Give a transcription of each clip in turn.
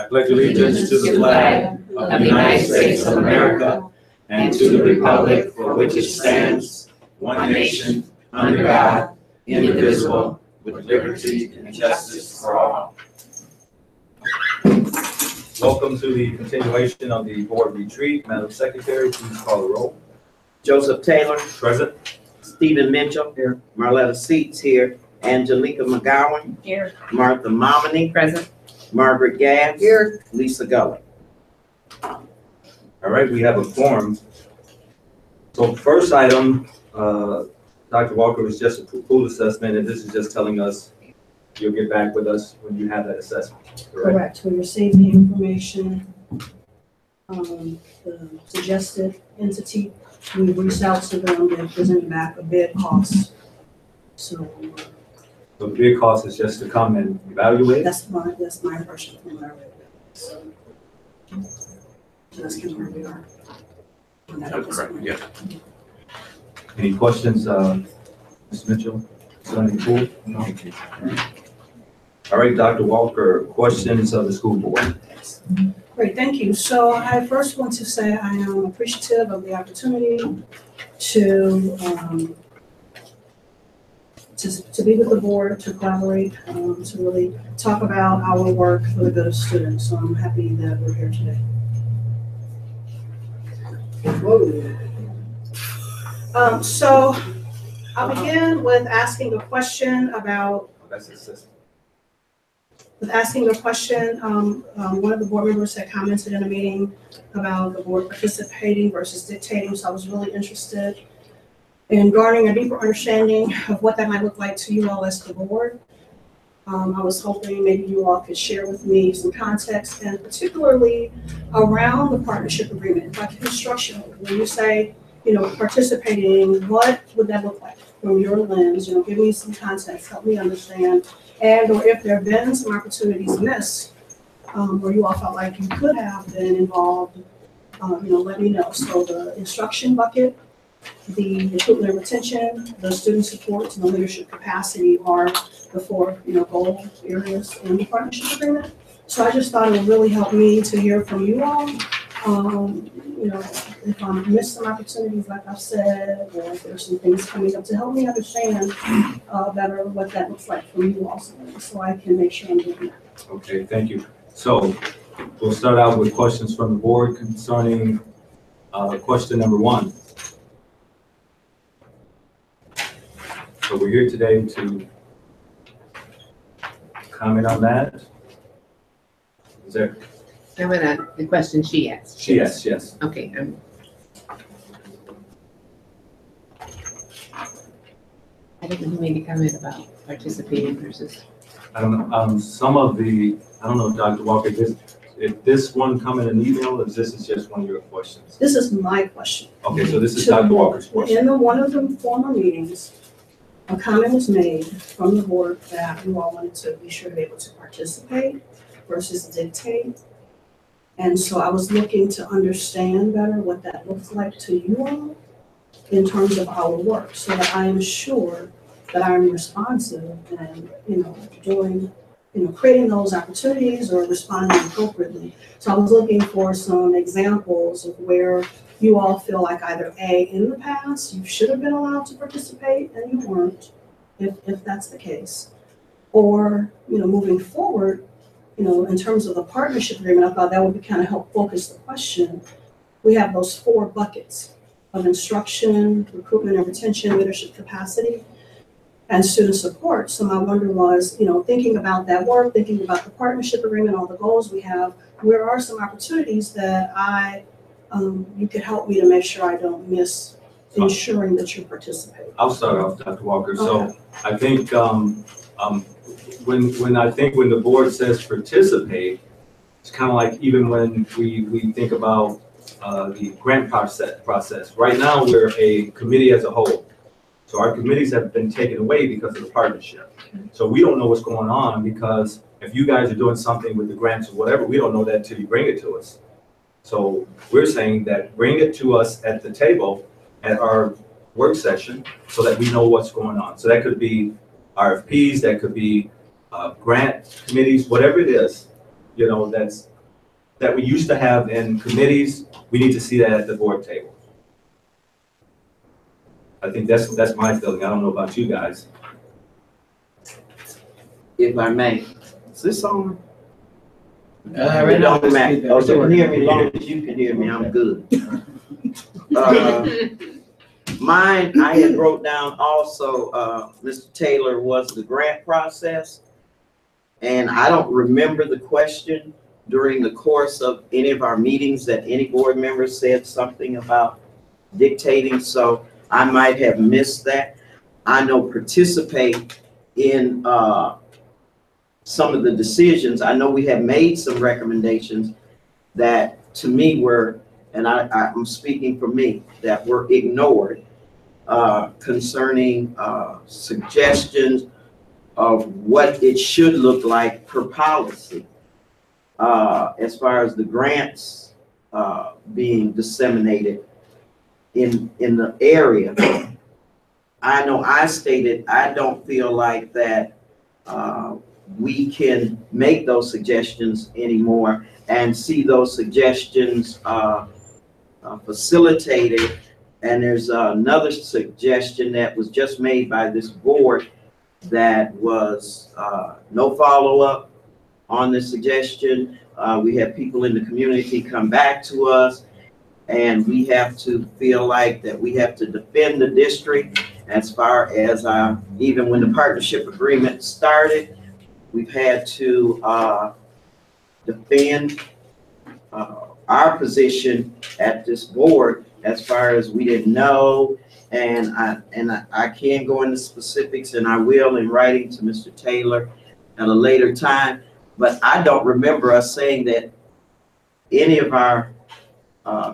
I pledge allegiance to the flag of the United States of America and to the republic for which it stands, one nation, under God, indivisible, with liberty and justice for all. Welcome to the continuation of the board retreat. Madam Secretary, please call the roll. Joseph Taylor. Present. Stephen Mitchell. Here. Marletta Seats here. Angelica McGowan. Here. Martha Momini. Present. Margaret Gass. Here. Lisa Gully. All right, we have a quorum. So first item, Dr. Walker, was just a pool assessment, and this is just telling us you'll get back with us when you have that assessment. Correct. We received the information, the suggested entity. We reached out to them and presented back a bid cost. So the bid cost is just to come and evaluate? that's my impression from what I read. So that's kind of where we are. That's correct, yeah. Any questions, Ms. Mitchell, concerning the pool? No. All right, Dr. Walker, questions of the school board? Great, thank you. So I first want to say I am appreciative of the opportunity to be with the board, to collaborate, to really talk about our work for the good of students. So I'm happy that we're here today. So I'll begin with asking a question about. One of the board members had commented in a meeting about the board participating versus dictating. So I was really interested in garnering a deeper understanding of what that might look like to you all as the board. I was hoping maybe you all could share with me some context, and particularly around the partnership agreement, like construction. When you say, participating, what would that look like from your lens? Give me some context, help me understand, and or if there have been some opportunities missed, where you all felt like you could have been involved, let me know. So the instruction bucket, the recruitment and retention, the student support, and the leadership capacity are the four, goal areas in the partnership agreement. So I just thought it would really help me to hear from you all. If I missed some opportunities, like I've said, or if there's some things coming up to help me understand better what that looks like for you also, so I can make sure I'm doing that. Okay, thank you. So we'll start out with questions from the board concerning question number 1. So we're here today to comment on that. Is there? How about the question she asked? Yes. Okay. I didn't know who made a comment about participating versus. I don't know. Some of the, I don't know, Dr. Walker, if this one come in an email, or this is just one of your questions? This is my question. Okay, so this is Dr. Walker's question. In one of the former meetings, a comment was made from the board that you all wanted to be sure to be able to participate versus dictate. And so I was looking to understand better what that looks like to you all in terms of our work, so that I am sure that I'm responsive and, doing, creating those opportunities or responding appropriately. So I was looking for some examples of where you all feel like either A, in the past, you should have been allowed to participate and you weren't, if that's the case. Or, moving forward, in terms of the partnership agreement, I thought that would kind of help focus the question. We have those 4 buckets of instruction, recruitment and retention, leadership capacity, and student support. So my wonder was, thinking about that work, thinking about the partnership agreement, all the goals we have, where are some opportunities that you could help me to make sure I don't miss ensuring that you participate? I'll start off, Dr. Walker. Okay. So I think when the board says participate, it's kind of like even when we think about the grant process. Right now, we're a committee as a whole. So our committees have been taken away because of the partnership. Okay. So we don't know what's going on, because if you guys are doing something with the grants or whatever, we don't know that until you bring it to us. So we're saying that bring it to us at the table at our work session so that we know what's going on. So that could be RFPs, that could be grant committees, whatever it is, that's that we used to have in committees, we need to see that at the board table. I think that's my feeling. I don't know about you guys. If I may, is this on? Right It now, don't matter. it's Oh, you can hear me as long as you can hear me, I'm good. Mine, I had wrote down also, Mr. Taylor, was the grant process. And I don't remember the question during the course of any of our meetings that any board member said something about dictating, so I might have missed that. I know participate in some of the decisions. I know we have made some recommendations that to me were, and I'm speaking for me, that were ignored concerning suggestions of what it should look like per policy as far as the grants being disseminated in the area. I know I stated I don't feel like that we can make those suggestions anymore and see those suggestions facilitated. And there's another suggestion that was just made by this board that was no follow-up on the suggestion. We have people in the community come back to us, and we have to feel like that we have to defend the district as far as even when the partnership agreement started, we've had to defend our position at this board as far as we didn't know. And I can go into specifics, and I will in writing to Mr. Taylor at a later time, but I don't remember us saying that any of our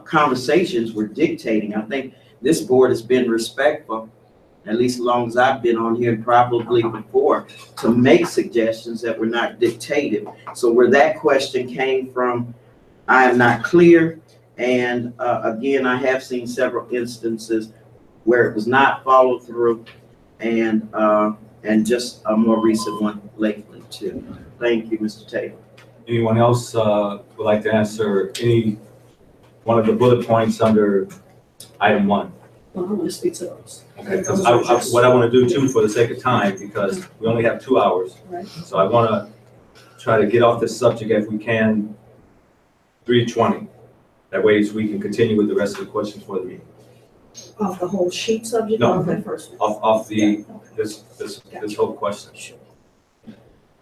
conversations were dictating. I think this board has been respectful, at least as long as I've been on here, and probably before, to make suggestions that were not dictated. So where that question came from, I am not clear. And again, I have seen several instances where it was not followed through, and just a more recent one lately too. Thank you, Mr. Taylor. Anyone else would like to answer any one of the bullet points under item 1? Well, I want to speak to those. Okay, because what I want to do too, for the sake of time, because we only have 2 hours, Right. so I want to try to get off this subject if we can 3:20. That way we can continue with the rest of the questions for the meeting. Off the whole sheet subject, No. or off that first one? Off the, Yeah, okay. this whole question. Sure.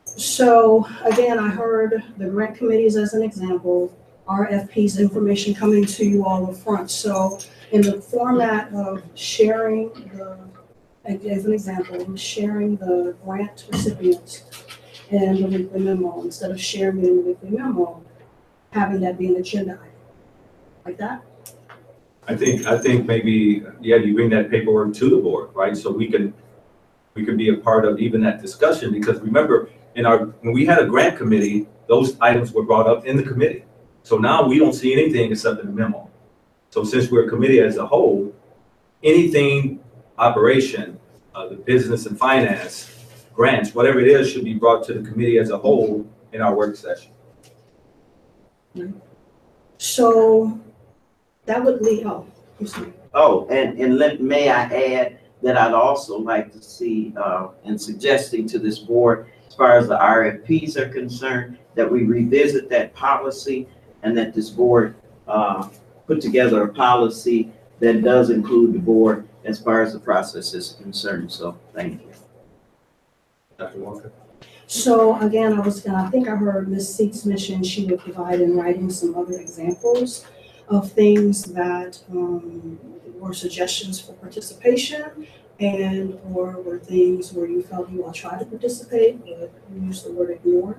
So again, I heard the grant committees as an example, RFPs, information coming to you all up front. So in the format of sharing as an example, sharing the grant recipients and the weekly memo, instead of sharing it in the weekly memo, having that be an agenda item, like that? I think maybe, yeah, you bring that paperwork to the board, right? So we can be a part of even that discussion, because remember, when we had a grant committee, those items were brought up in the committee. So now we don't see anything except in the memo. So since we're a committee as a whole, anything operation, the business and finance, grants, whatever it is, should be brought to the committee as a whole in our work session. So that would lead, May I add that I'd also like to see, in suggesting to this board, as far as the RFPs are concerned, that we revisit that policy, and that this board put together a policy that does include the board as far as the process is concerned. So thank you. Dr. Walker? So again, I think I heard Ms. Seeks mention she would provide in writing some other examples of things that were suggestions for participation, and or were things where you felt you all tried to participate, but you used the word ignore.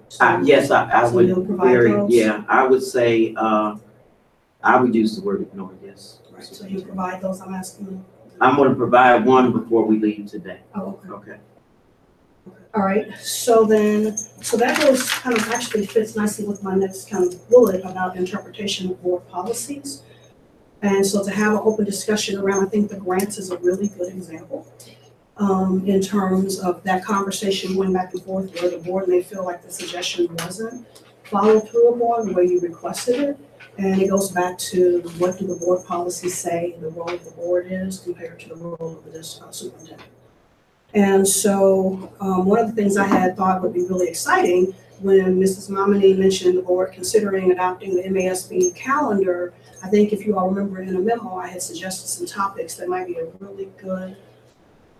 So, Yes, I so would you'll provide those? yeah, I would say, I would use the word ignore, yes. Right, so you provide those, I'm asking you? I'm going to provide one before we leave today. Oh, okay. Okay. All right, so that goes kind of actually fits nicely with my next kind of bullet about interpretation of board policies. And so to have an open discussion around, I think the grants is a really good example in terms of that conversation going back and forth where the board may feel like the suggestion wasn't followed through upon the way you requested it. And it goes back to what do the board policies say the role of the board is compared to the role of the superintendent. And so one of the things I had thought would be really exciting when Mrs. Momini mentioned the board considering adopting the MASB calendar. I think if you all remember in a memo, I had suggested some topics that might be a really good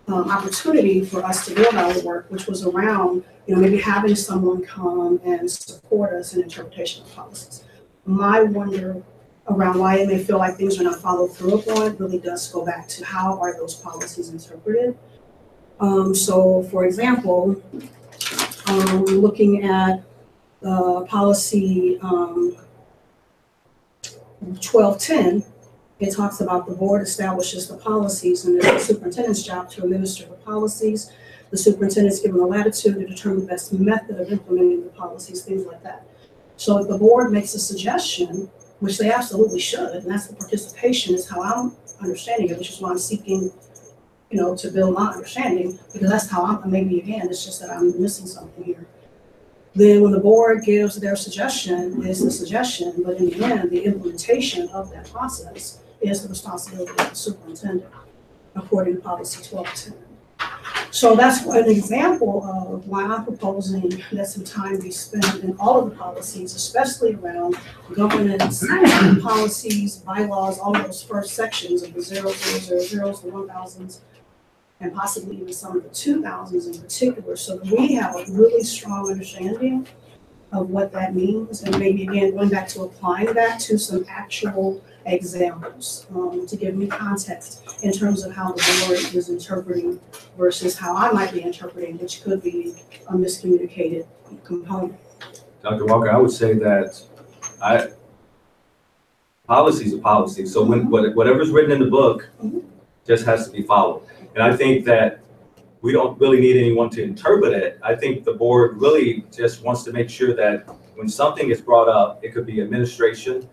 opportunity for us to build our work, which was around, maybe having someone come and support us in interpretation of policies. My wonder around why it may feel like things are not followed through upon really does go back to how are those policies interpreted. So for example, looking at policy 1210, it talks about the board establishes the policies and it's the superintendent's job to administer the policies. The superintendent is given the latitude to determine the best method of implementing the policies, things like that. So if the board makes a suggestion, which they absolutely should, and that's the participation is how I'm understanding it, which is why I'm seeking, to build my understanding, because that's how maybe again, it's just that I'm missing something here. Then when the board gives their suggestion, it's the suggestion, but in the end, the implementation of that process is the responsibility of the superintendent, according to policy 1210. So that's an example of why I'm proposing that some time be spent in all of the policies, especially around governance, policies, bylaws, all of those first sections of the 0000s, the 1000s, and possibly even some of the 2000s in particular, so that we have a really strong understanding of what that means, and maybe again going back to applying that to some actual examples to give me context in terms of how the board is interpreting versus how I might be interpreting, which could be a miscommunicated component. Dr. Walker, I would say that policies are policies. So when whatever's written in the book just has to be followed. And I think that we don't really need anyone to interpret it. I think the board really just wants to make sure that when something is brought up, it could be administration.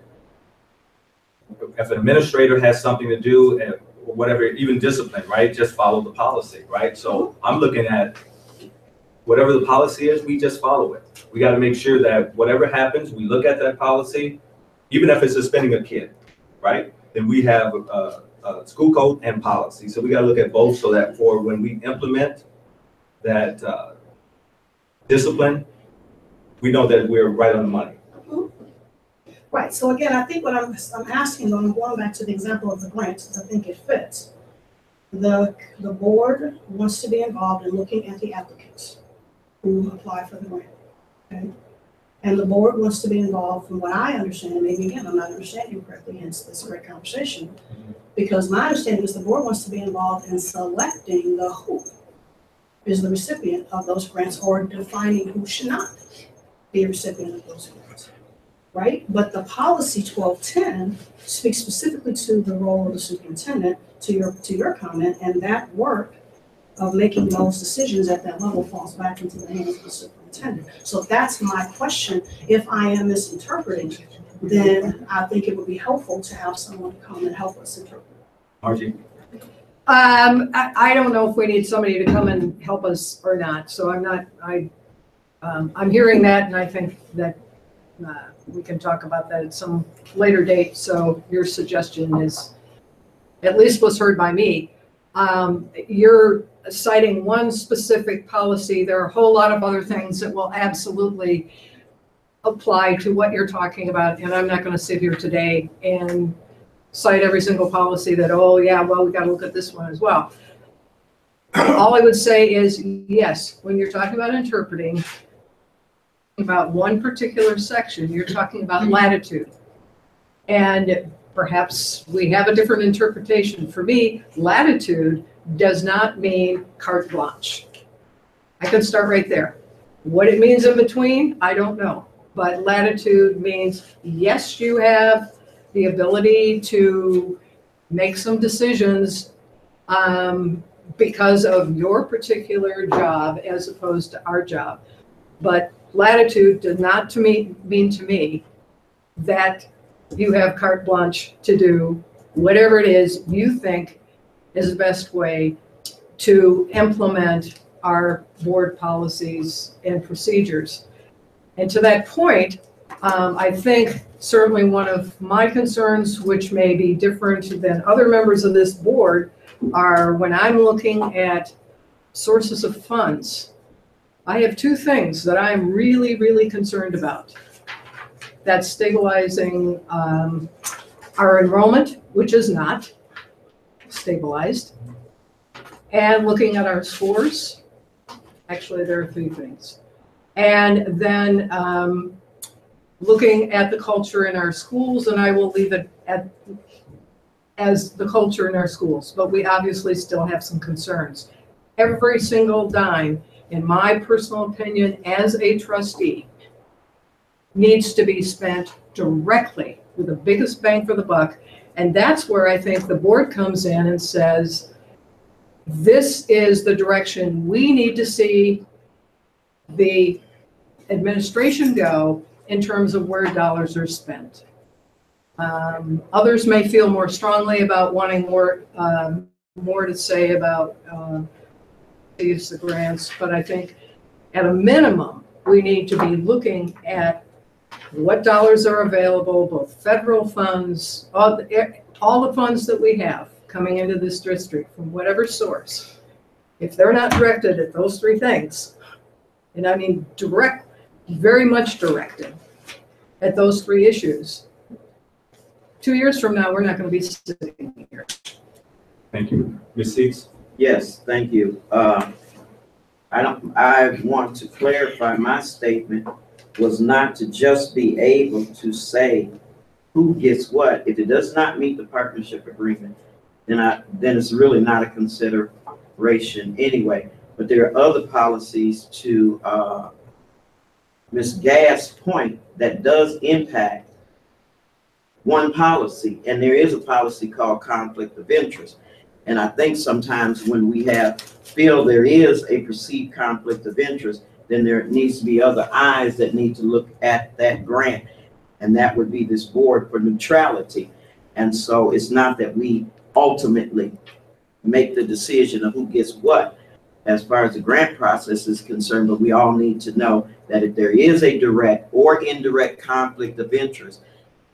If an administrator has something to do, whatever, even discipline, right? Just follow the policy, right? So I'm looking at whatever the policy is, we just follow it. We got to make sure that whatever happens, we look at that policy, even if it's suspending a kid, right? Then we have school code and policy. So we got to look at both so that for when we implement that discipline, we know that we're right on the money. Right, so again, I think what I'm asking, though, I'm going back to the example of the grants, because I think it fits. The board wants to be involved in looking at the applicants who apply for the grant, okay? And the board wants to be involved, from what I understand, maybe again, I'm not understanding correctly, hence this great conversation, because my understanding is the board wants to be involved in selecting who is the recipient of those grants or defining who should not be a recipient of those grants. Right? But the policy 1210 speaks specifically to the role of the superintendent, to your comment, and that work of making those decisions at that level falls back into the hands of the superintendent. So that's my question. If I am misinterpreting, then I think it would be helpful to have someone come and help us interpret. Margie? I don't know if we need somebody to come and help us or not. So I'm hearing that, and I think that we can talk about that at some later date. So your suggestion is, at least was heard by me. You're citing one specific policy. There are a whole lot of other things that will absolutely apply to what you're talking about. And I'm not going to sit here today and cite every single policy that, oh yeah, well, we got to look at this one as well. All I would say is, yes, when you're talking about interpreting, about one particular section, you're talking about latitude. And perhaps we have a different interpretation. For me, latitude does not mean carte blanche. I can start right there. What it means in between, I don't know. But latitude means, yes, you have the ability to make some decisions because of your particular job as opposed to our job. But latitude does not mean to me that you have carte blanche to do whatever it is you think is the best way to implement our board policies and procedures. And to that point, I think certainly one of my concerns, which may be different than other members of this board, are when I'm looking at sources of funds. I have two things that I'm really, really concerned about. That's stabilizing our enrollment, which is not stabilized, and looking at our scores. Actually, there are three things. And then looking at the culture in our schools, and I will leave it as the culture in our schools, but we obviously still have some concerns. Every single dime, in my personal opinion, as a trustee, needs to be spent directly with the biggest bang for the buck. And that's where I think the board comes in and says, this is the direction we need to see the administration go in terms of where dollars are spent. Others may feel more strongly about wanting more to say about use the grants, but I think at a minimum, we need to be looking at what dollars are available, both federal funds, all the funds that we have coming into this district from whatever source. If they're not directed at those three things, and I mean direct, very much directed at those three issues, 2 years from now, we're not going to be sitting here. Thank you. Ms. Seeks? Yes, thank you. I want to clarify my statement was not to just be able to say who gets what. If it does not meet the partnership agreement, then it's really not a consideration anyway. But there are other policies, to Ms. Gass' point, that does impact one policy, and there is a policy called conflict of interest. And I think sometimes when we feel there is a perceived conflict of interest, then there needs to be other eyes that need to look at that grant. And that would be this board for neutrality. And so it's not that we ultimately make the decision of who gets what as far as the grant process is concerned, but we all need to know that if there is a direct or indirect conflict of interest,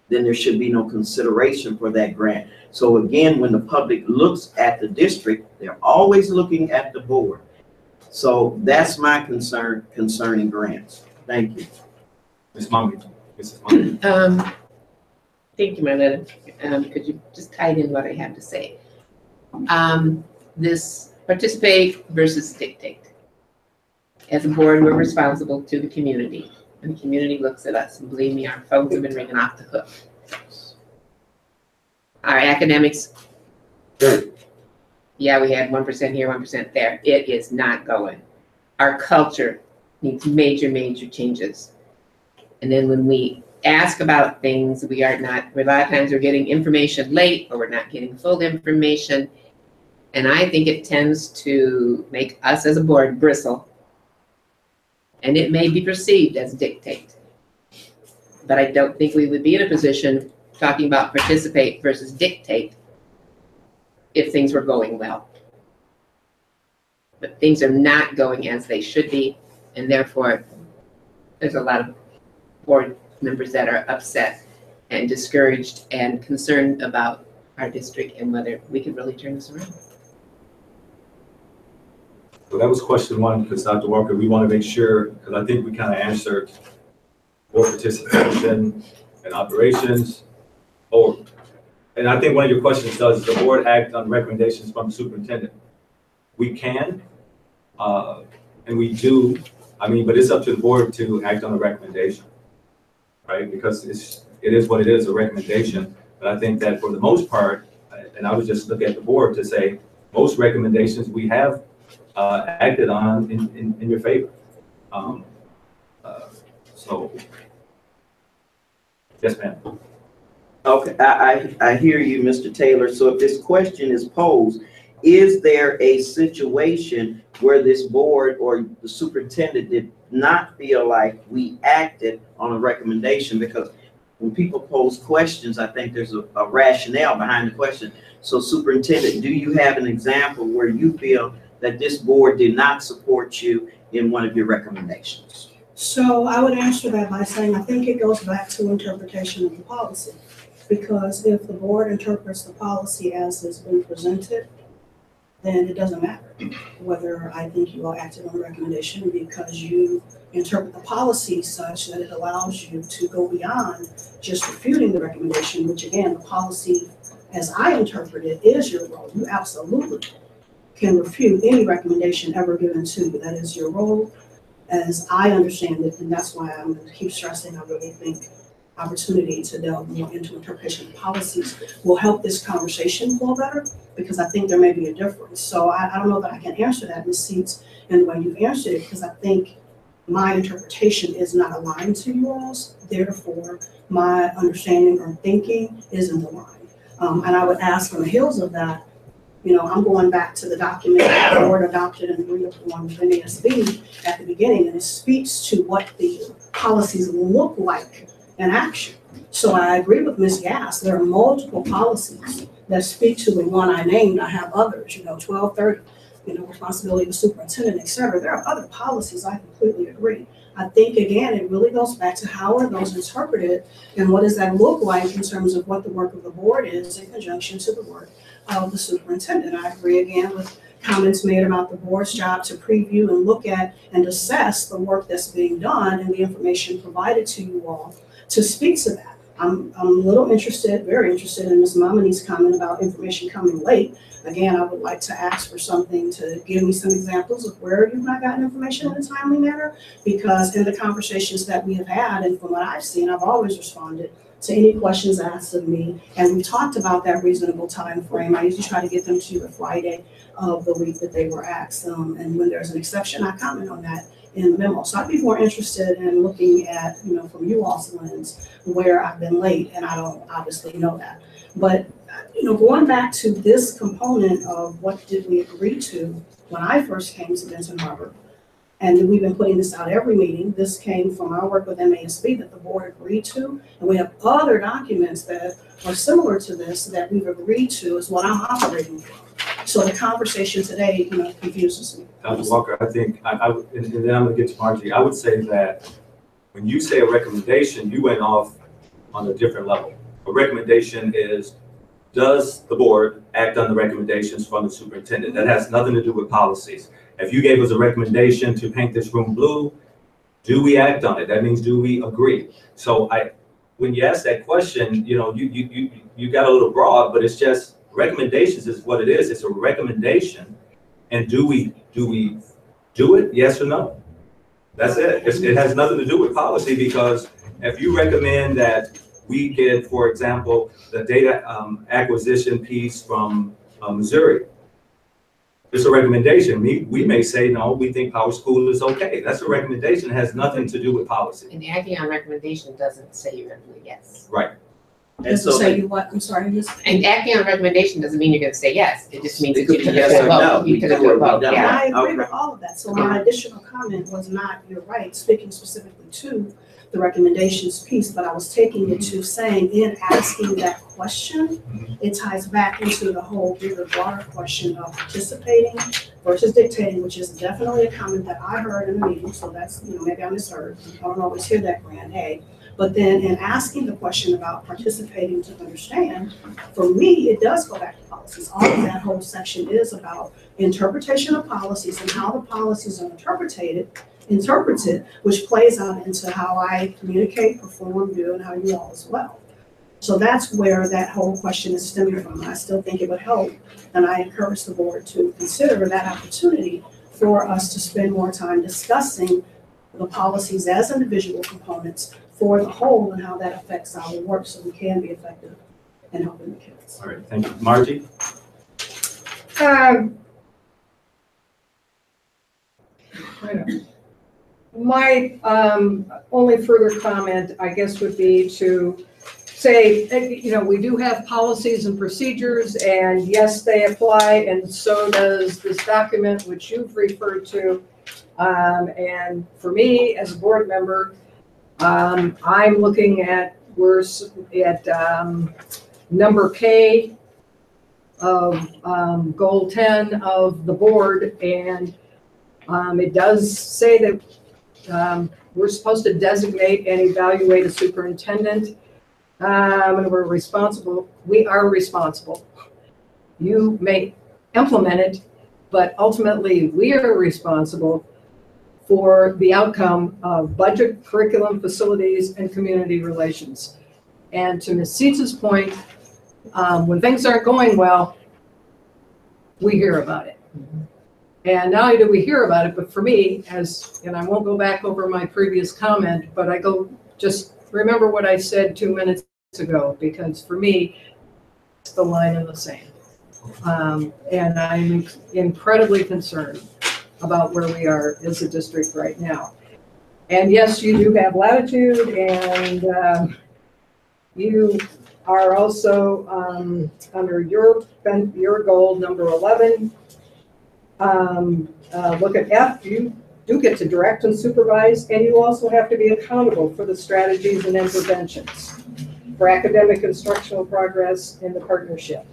then there should be no consideration for that grant. So again, when the public looks at the district, they're always looking at the board. So that's my concern concerning grants. Thank you. Ms. Mommy? Mrs. Mommy? Thank you, Marletta. Could you just tie in what I have to say? This participate versus dictate. As a board, we're responsible to the community. And the community looks at us, and believe me, our phones have been ringing off the hook. Our academics, yeah, we had 1% here, 1% there. It is not going. Our culture needs major, major changes. And then when we ask about things, we are not, a lot of times we're getting information late, or we're not getting full information. And I think it tends to make us as a board bristle. And it may be perceived as dictate. But I don't think we would be in a position talking about participate versus dictate if things were going well. But things are not going as they should be, and therefore there's a lot of board members that are upset and discouraged and concerned about our district and whether we can really turn this around. So that was question one, because Dr. Walker, we want to make sure, because I think we kind of answered board participation and operations. And I think one of your questions does the board act on recommendations from the superintendent? We can, and we do. I mean, but it's up to the board to act on a recommendation, right? Because it is what it is, a recommendation. But I think that for the most part, and I would just look at the board to say, most recommendations we have acted on in your favor. So, yes, ma'am. Okay, I hear you, Mr. Taylor. So if this question is posed, is there a situation where this board or the superintendent did not feel like we acted on a recommendation? Because when people pose questions, I think there's a rationale behind the question. So superintendent, do you have an example where you feel that this board did not support you in one of your recommendations? So I would answer that by saying, I think it goes back to interpretation of the policy. Because if the board interprets the policy as it's been presented, then it doesn't matter whether I think you all acted on the recommendation, because you interpret the policy such that it allows you to go beyond just refuting the recommendation, which again, the policy, as I interpret it, is your role. You absolutely can refute any recommendation ever given to you. That is your role, as I understand it, and that's why I'm going to keep stressing. I really think opportunity to delve more into interpretation of policies will help this conversation flow better, because I think there may be a difference. So I don't know that I can answer that, Ms. Seats, in the way you've answered it, because I think my interpretation is not aligned to you all's. Therefore, my understanding or thinking isn't aligned. And I would ask on the heels of that, you know, I'm going back to the document that the board adopted and agreed upon with NASB at the beginning, and it speaks to what the policies look like in action. So I agree with Ms. Gass. There are multiple policies that speak to the one I named. I have others, 1230, responsibility of the superintendent, et cetera. There are other policies. I completely agree. I think, again, it really goes back to how are those interpreted and what does that look like in terms of what the work of the board is in conjunction to the work of the superintendent. I agree again with comments made about the board's job to preview and look at and assess the work that's being done and the information provided to you all to speak to that. I'm a little interested, very interested in Ms. Momini's comment about information coming late. Again, I would like to ask for something to give me some examples of where you've not gotten information in a timely manner, because in the conversations that we have had, and from what I've seen, I've always responded to any questions asked of me. And we talked about that reasonable time frame. I usually try to get them to you the Friday of the week that they were asked. And when there's an exception, I comment on that in the memo. So I'd be more interested in looking at, from you all's lens, where I've been late, and I don't obviously know that. But, going back to this component of what did we agree to when I first came to Benton Harbor, and we've been putting this out every meeting. This came from our work with MASB that the board agreed to, and we have other documents that are similar to this that we've agreed to is what I'm operating from. So the conversation today, confuses me. Dr. Walker, I think, and then I'm gonna get to Margie. I would say that when you say a recommendation, you went off on a different level. A recommendation is, does the board act on the recommendations from the superintendent? That has nothing to do with policies. If you gave us a recommendation to paint this room blue, do we act on it? That means, do we agree? So when you ask that question, you got a little broad, but it's just recommendations is what it is. It's a recommendation. And do we do it? Yes or no? That's it. It has nothing to do with policy, because if you recommend that we get, for example, the data acquisition piece from Missouri, it's a recommendation. We may say, no, we think Power School is okay. That's a recommendation. It has nothing to do with policy. And acting on recommendation doesn't say you're going to say yes. Right. And so say you what? I'm sorry. And acting on recommendation doesn't mean you're going to say yes. It just means It that could you be can yes or vote. no. You can vote. Yeah. Yeah. I agree Okay. with all of that. So my additional comment was not, you're right, speaking specifically to the recommendations piece, but I was taking it to saying in asking that question, it ties back into the whole bigger, broader question of participating versus dictating, which is definitely a comment that I heard in the meeting. So that's, maybe I misheard. I don't always hear that grand A. But then in asking the question about participating to understand, for me, it does go back to policies. All of that whole section is about interpretation of policies and how the policies are interpreted, which plays out into how I communicate, perform, do, and how you all as well. So that's where that whole question is stemming from. I still think it would help, and I encourage the board to consider that opportunity for us to spend more time discussing the policies as individual components for the whole and how that affects our work so we can be effective in helping the kids. All right, thank you. Margie? My only further comment, I guess, would be to say, we do have policies and procedures, and yes, they apply, and so does this document, which you've referred to. And for me, as a board member, I'm looking at number K of goal 10 of the board, and it does say that We're supposed to designate and evaluate a superintendent. And we're responsible, we are responsible. You may implement it, but ultimately we are responsible for the outcome of budget, curriculum, facilities, and community relations. And to Ms. Seitz's point, when things aren't going well, we hear about it. And not only do we hear about it, but for me, and I won't go back over my previous comment, but I just remember what I said 2 minutes ago, because for me, it's the line in the sand. And I'm incredibly concerned about where we are as a district right now. And yes, you do have latitude, and you are also under your goal, number 11. Look at F, you do get to direct and supervise, and you also have to be accountable for the strategies and interventions for academic instructional progress in the partnership.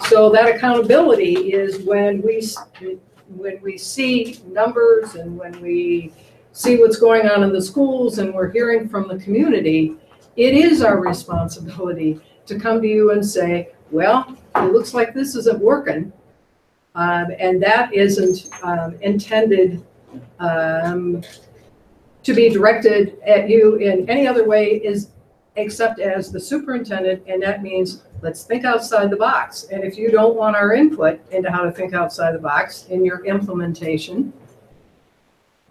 So that accountability is when we see numbers and when we see what's going on in the schools and we're hearing from the community, it is our responsibility to come to you and say, well, it looks like this isn't working. And that isn't intended to be directed at you in any other way except as the superintendent, and that means let's think outside the box. And if you don't want our input into how to think outside the box in your implementation,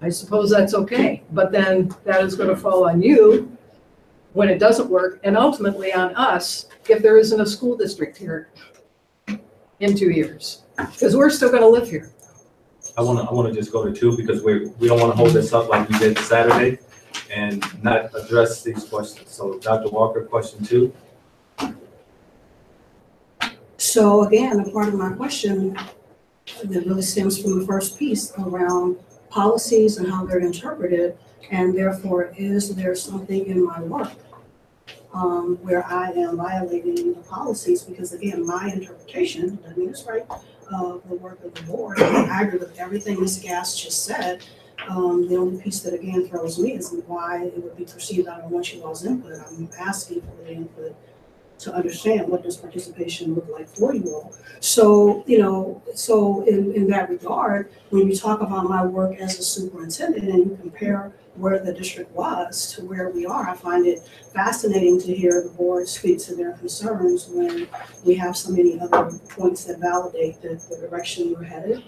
I suppose that's okay. But then that is going to fall on you when it doesn't work, and ultimately on us if there isn't a school district here in 2 years, because we're still going to live here. I want to just go to 2 because we don't want to hold this up like we did Saturday and not address these questions. So Dr. Walker, question 2. So again, a part of my question that really stems from the first piece around policies and how they're interpreted, and therefore, is there something in my work where I am violating the policies? Because again, my interpretation, I mean, it's right, of the work of the board, and I agree with everything Ms. Gass just said. The only piece that again throws me is why it would be perceived I don't want you all's input. I'm asking for the input to understand what does participation look like for you all. So, so in that regard, when you talk about my work as a superintendent and you compare where the district was to where we are, I find it fascinating to hear the board speak to their concerns when we have so many other points that validate that the direction we're headed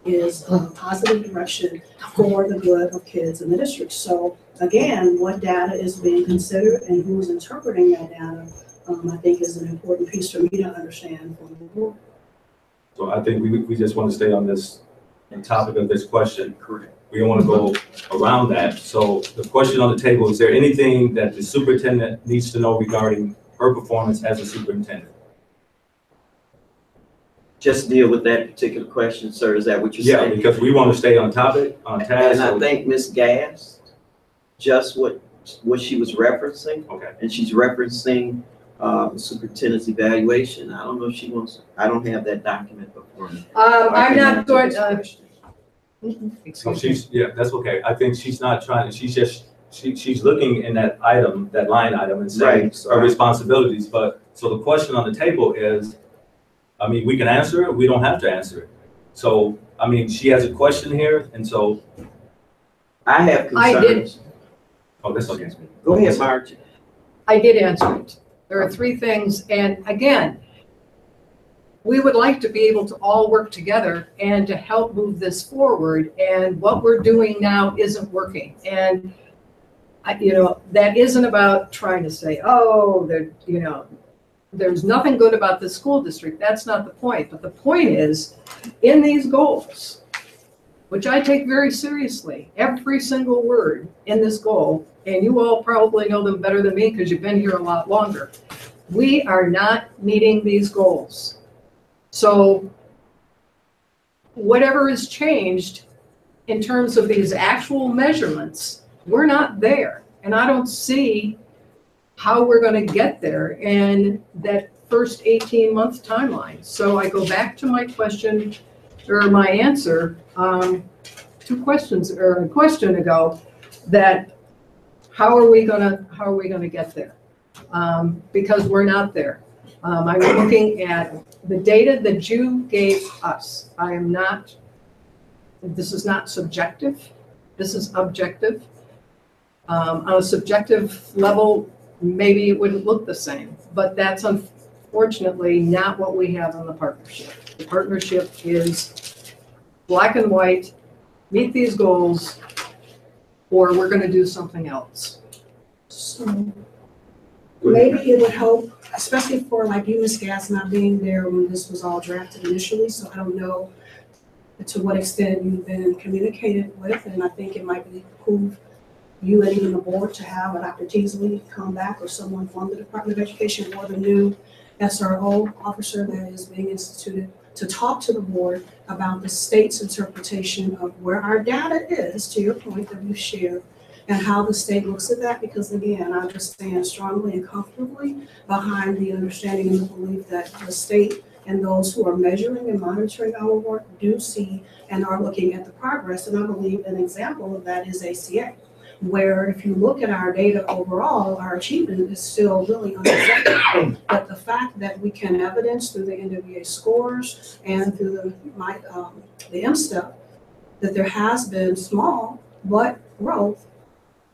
is a positive direction for the good of kids in the district. So again, what data is being considered and who's interpreting that data, I think is an important piece for me to understand from the board. So I think we just want to stay on this topic of this question. Correct. We don't want to go around that. So the question on the table, is there anything that the superintendent needs to know regarding her performance as a superintendent? Just deal with that particular question, sir. Is that what you're saying? Yeah, because we want to stay on topic, on task. And I think Ms. Gass, just what she was referencing. Okay. And she's referencing the superintendent's evaluation. I don't know if she wants, I don't have that document before me. I'm not going, So she's, yeah, that's okay. I think she's not trying, she's looking in that item, that line item and saying her responsibilities. But so the question on the table is, I mean, we can answer it, we don't have to answer it. So, I mean, she has a question here, and so. I have concerns. I did. Oh, that's okay. Go ahead, Margie. I did answer it. There are 3 things, and again, we would like to be able to all work together and to help move this forward, and what we're doing now isn't working. And, that isn't about trying to say, oh, there's nothing good about the school district. That's not the point. But the point is, in these goals, which I take very seriously, every single word in this goal, and you all probably know them better than me because you've been here a lot longer, we are not meeting these goals. So whatever is changed in terms of these actual measurements, we're not there. And I don't see how we're going to get there in that first 18-month timeline. So I go back to my question, or my answer, 2 questions, or a question ago. that how are we gonna get there? Because we're not there. I'm looking at the data that you gave us. This is not subjective, this is objective. On a subjective level, maybe it wouldn't look the same, but that's unfortunately not what we have in the partnership. The partnership is black and white, meet these goals, or we're gonna do something else. So maybe it would help, especially for like you, Ms. Gass, not being there when this was all drafted initially, so I don't know to what extent you've been communicated with, and I think it might behoove you and even the board to have Dr. Teasley come back or someone from the Department of Education or the new SRO officer that is being instituted to talk to the board about the state's interpretation of where our data is, to your point that you shared, and how the state looks at that, because again, I just stand strongly and comfortably behind the understanding and the belief that the state and those who are measuring and monitoring our work do see and are looking at the progress. And I believe an example of that is ACA, where if you look at our data overall, our achievement is still really unacceptable. But the fact that we can evidence through the NWA scores and through the M-STEP that there has been small but growth,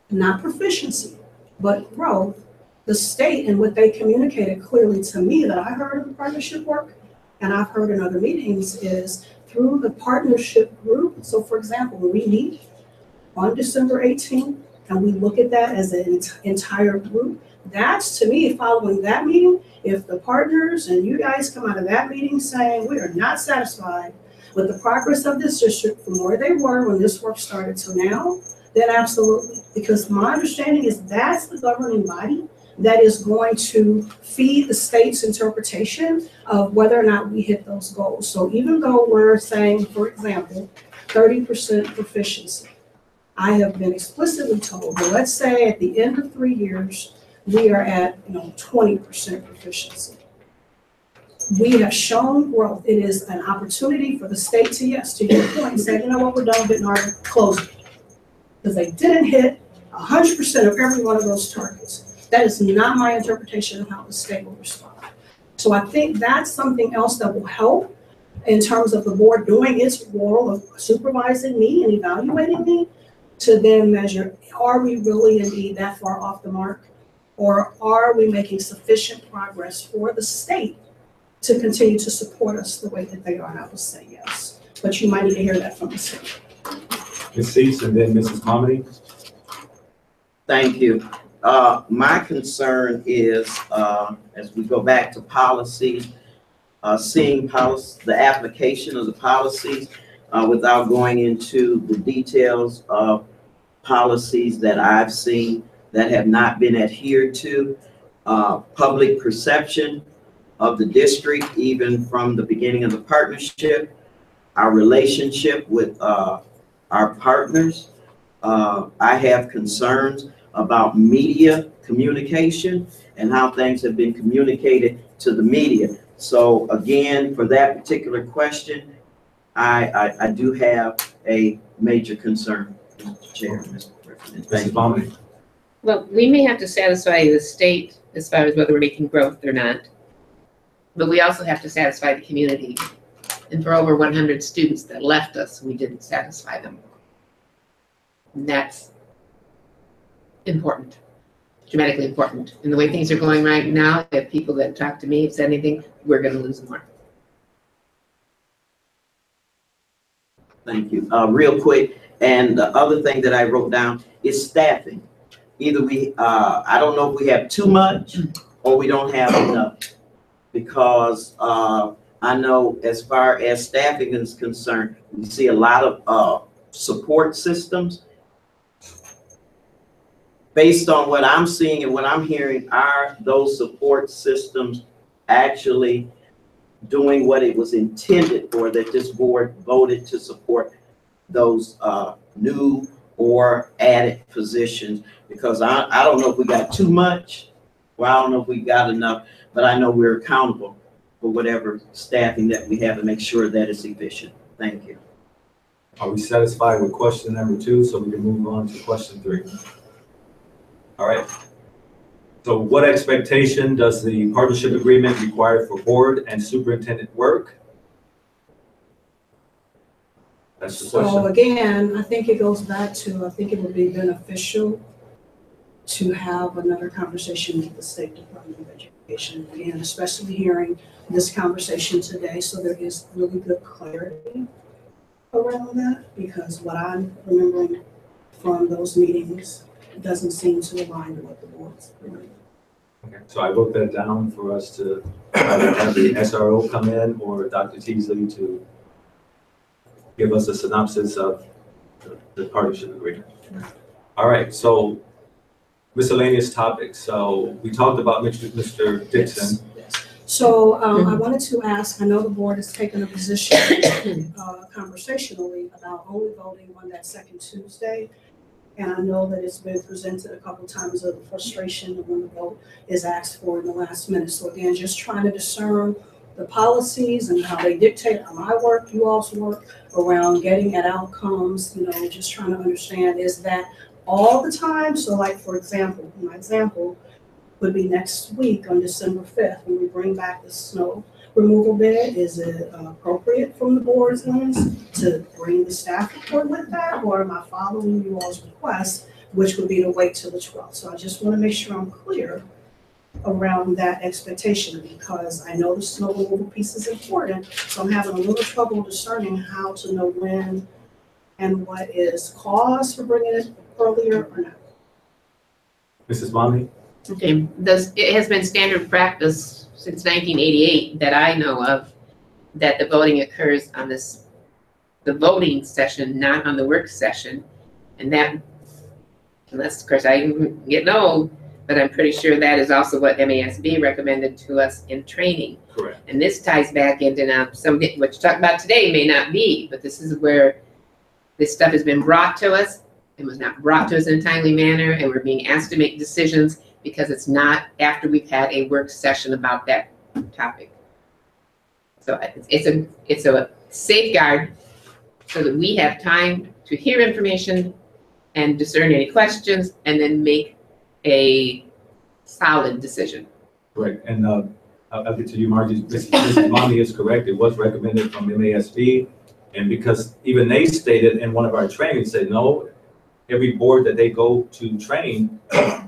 not proficiency, but growth, the state and what they communicated clearly to me that I heard of the partnership work and I've heard in other meetings is through the partnership group. So for example, when we meet on December 18th, and we look at that as an entire group, that's to me, following that meeting, if the partners and you guys come out of that meeting saying we are not satisfied with the progress of this district from where they were when this work started to now, then absolutely. Because my understanding is that's the governing body that is going to feed the state's interpretation of whether or not we hit those goals. So even though we're saying, for example, 30% proficiency, I have been explicitly told, but let's say at the end of 3 years, we are at 20% proficiency. We have shown growth. It is an opportunity for the state to, yes, to your point, say, you know what, we're done with our closing. Because they didn't hit 100% of every one of those targets. That is not my interpretation of how the state will respond. So I think that's something else that will help in terms of the board doing its role of supervising me and evaluating me to then measure, are we really indeed that far off the mark? Or are we making sufficient progress for the state to continue to support us the way that they are? And I will say yes. But you might need to hear that from the state. Ms. Cease and then Mrs. Momedy. Thank you. My concern is, as we go back to policies, seeing the application of the policies without going into the details of policies that I've seen that have not been adhered to, public perception of the district, even from the beginning of the partnership, our relationship with our partners. I have concerns about media communication and how things have been communicated to the media. So again, for that particular question, I do have a major concern, Mr. Chair, Mr. President. Mrs. Momedy. Well, we may have to satisfy the state as far as whether we're making growth or not, but we also have to satisfy the community. And for over 100 students that left us, we didn't satisfy them. And that's important, dramatically important. And the way things are going right now, if people that talk to me have said anything, we're going to lose more. Thank you. Real quick, and the other thing that I wrote down is staffing. Either I don't know if we have too much or we don't have enough, because I know as far as staffing is concerned, we see a lot of support systems. Based on what I'm seeing and what I'm hearing, are those support systems actually doing what it was intended for, that this board voted to support those new or added positions? Because I don't know if we got too much, or I don't know if we got enough, but I know we're accountable for whatever staffing that we have to make sure that it's efficient. Thank you. Are we satisfied with question number 2, so we can move on to question 3? All right. So what expectation does the partnership agreement require for board and superintendent work? That's the So question. again, I think it goes back to, I think it would be beneficial to have another conversation with the State Department of Education. Again, especially hearing this conversation today, so there is really good clarity around that, because what I'm remembering from those meetings doesn't seem to align with what the board's doing. Okay. So I wrote that down for us to either have the SRO come in or Dr. Teasley to give us a synopsis of the partnership agreement. All right, so miscellaneous topics. So we talked about Mr. Dixon. Yes. So I wanted to ask, I know the board has taken a position conversationally about only voting on that second Tuesday. And I know that it's been presented a couple times of the frustration of when the vote is asked for in the last minute. So again, just trying to discern the policies and how they dictate my work, you all's work around getting at outcomes, just trying to understand, is that all the time? So like, for example, my example would be next week on December 5th, when we bring back the snow removal bid. Is it appropriate from the board's lens to bring the staff report with that? Or am I following you all's request, which would be to wait till the 12th? So I just want to make sure I'm clear around that expectation, because I know the snow removal piece is important. So I'm having a little trouble discerning how to know when and what is cause for bringing it earlier or not. Mrs. Momney? Okay, it has been standard practice since 1988 that I know of, that the voting occurs on the voting session, not on the work session. And that, unless of course I'm getting old, but I'm pretty sure that is also what MASB recommended to us in training. Correct. And this ties back into now something what you talk about today may not be, but this is where this stuff has been brought to us. It was not brought to us in a timely manner, and we're being asked to make decisions because it's not after we've had a work session about that topic. So it's a safeguard so that we have time to hear information and discern any questions and then make a solid decision. Correct. And I'll get to you, Margie. Mrs. Momney is correct. It was recommended from MASB. And because even they stated in one of our trainings, said no, every board that they go to train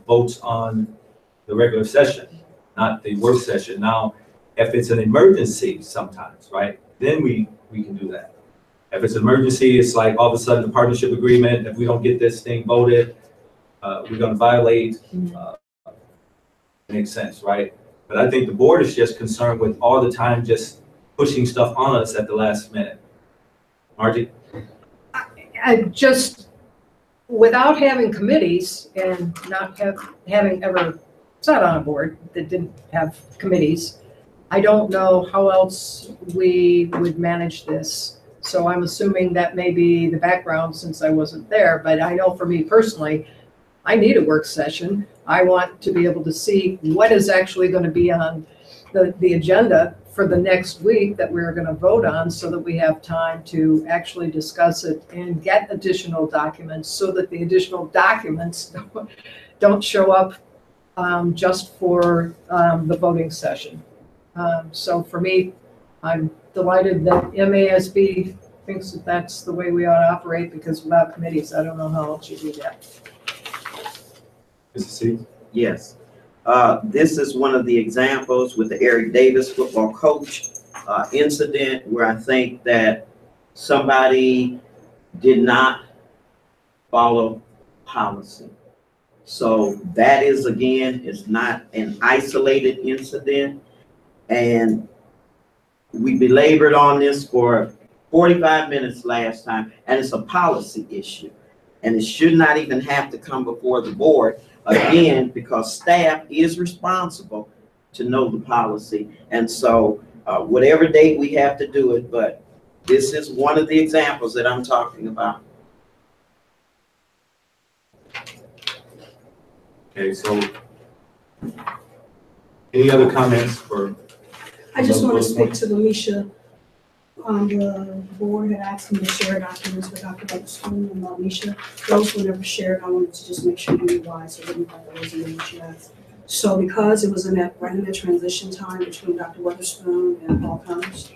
votes on the regular session, not the work session. Now, if it's an emergency sometimes, right, then we can do that. If it's an emergency, it's like all of a sudden the partnership agreement, if we don't get this thing voted, we're gonna violate, makes sense, right? But I think the board is just concerned with all the time just pushing stuff on us at the last minute. Margie? I just, without having committees and not having ever sat on a board that didn't have committees, I don't know how else we would manage this. So I'm assuming that may be the background since I wasn't there, but I know for me personally, I need a work session. I want to be able to see what is actually going to be on the agenda for the next week that we're going to vote on, so that we have time to actually discuss it and get additional documents, so that the additional documents don't show up just for the voting session. So for me, I'm delighted that MASB thinks that that's the way we ought to operate, because without committees, I don't know how else you do that. Mrs. C? Yes. This is one of the examples with the Eric Davis football coach incident, where I think that somebody did not follow policy. So that is, again, it's not an isolated incident. And we belabored on this for 45 minutes last time, and it's a policy issue. And it should not even have to come before the board, again, because staff is responsible to know the policy. And so whatever date we have to do it, but this is one of the examples that I'm talking about. Okay, so any other comments for? I just want to speak to the Misha The board had asked me to share documents with Dr. Butterstone and Misha. Those were never shared. I wanted to just make sure you knew why, so it didn't like there was an issue. So because it was in that, right in that transition time between Dr. Weatherspoon and Paul Connors,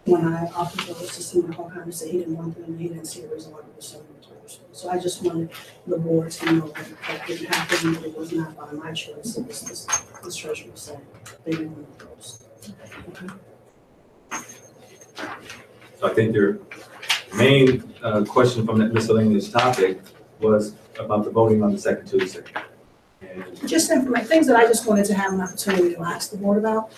when I offered those to Senator Paul Connors, said he didn't want them, he didn't see a reason why we were sending them to Weatherspoon. So I just wanted the board to know that that didn't happen, but it was not by my choice. It was this treasurer said they didn't want those. Okay. So I think your main question from that miscellaneous topic was about the voting on the second Tuesday. And Just information, things that I just wanted to have an opportunity to ask the board about.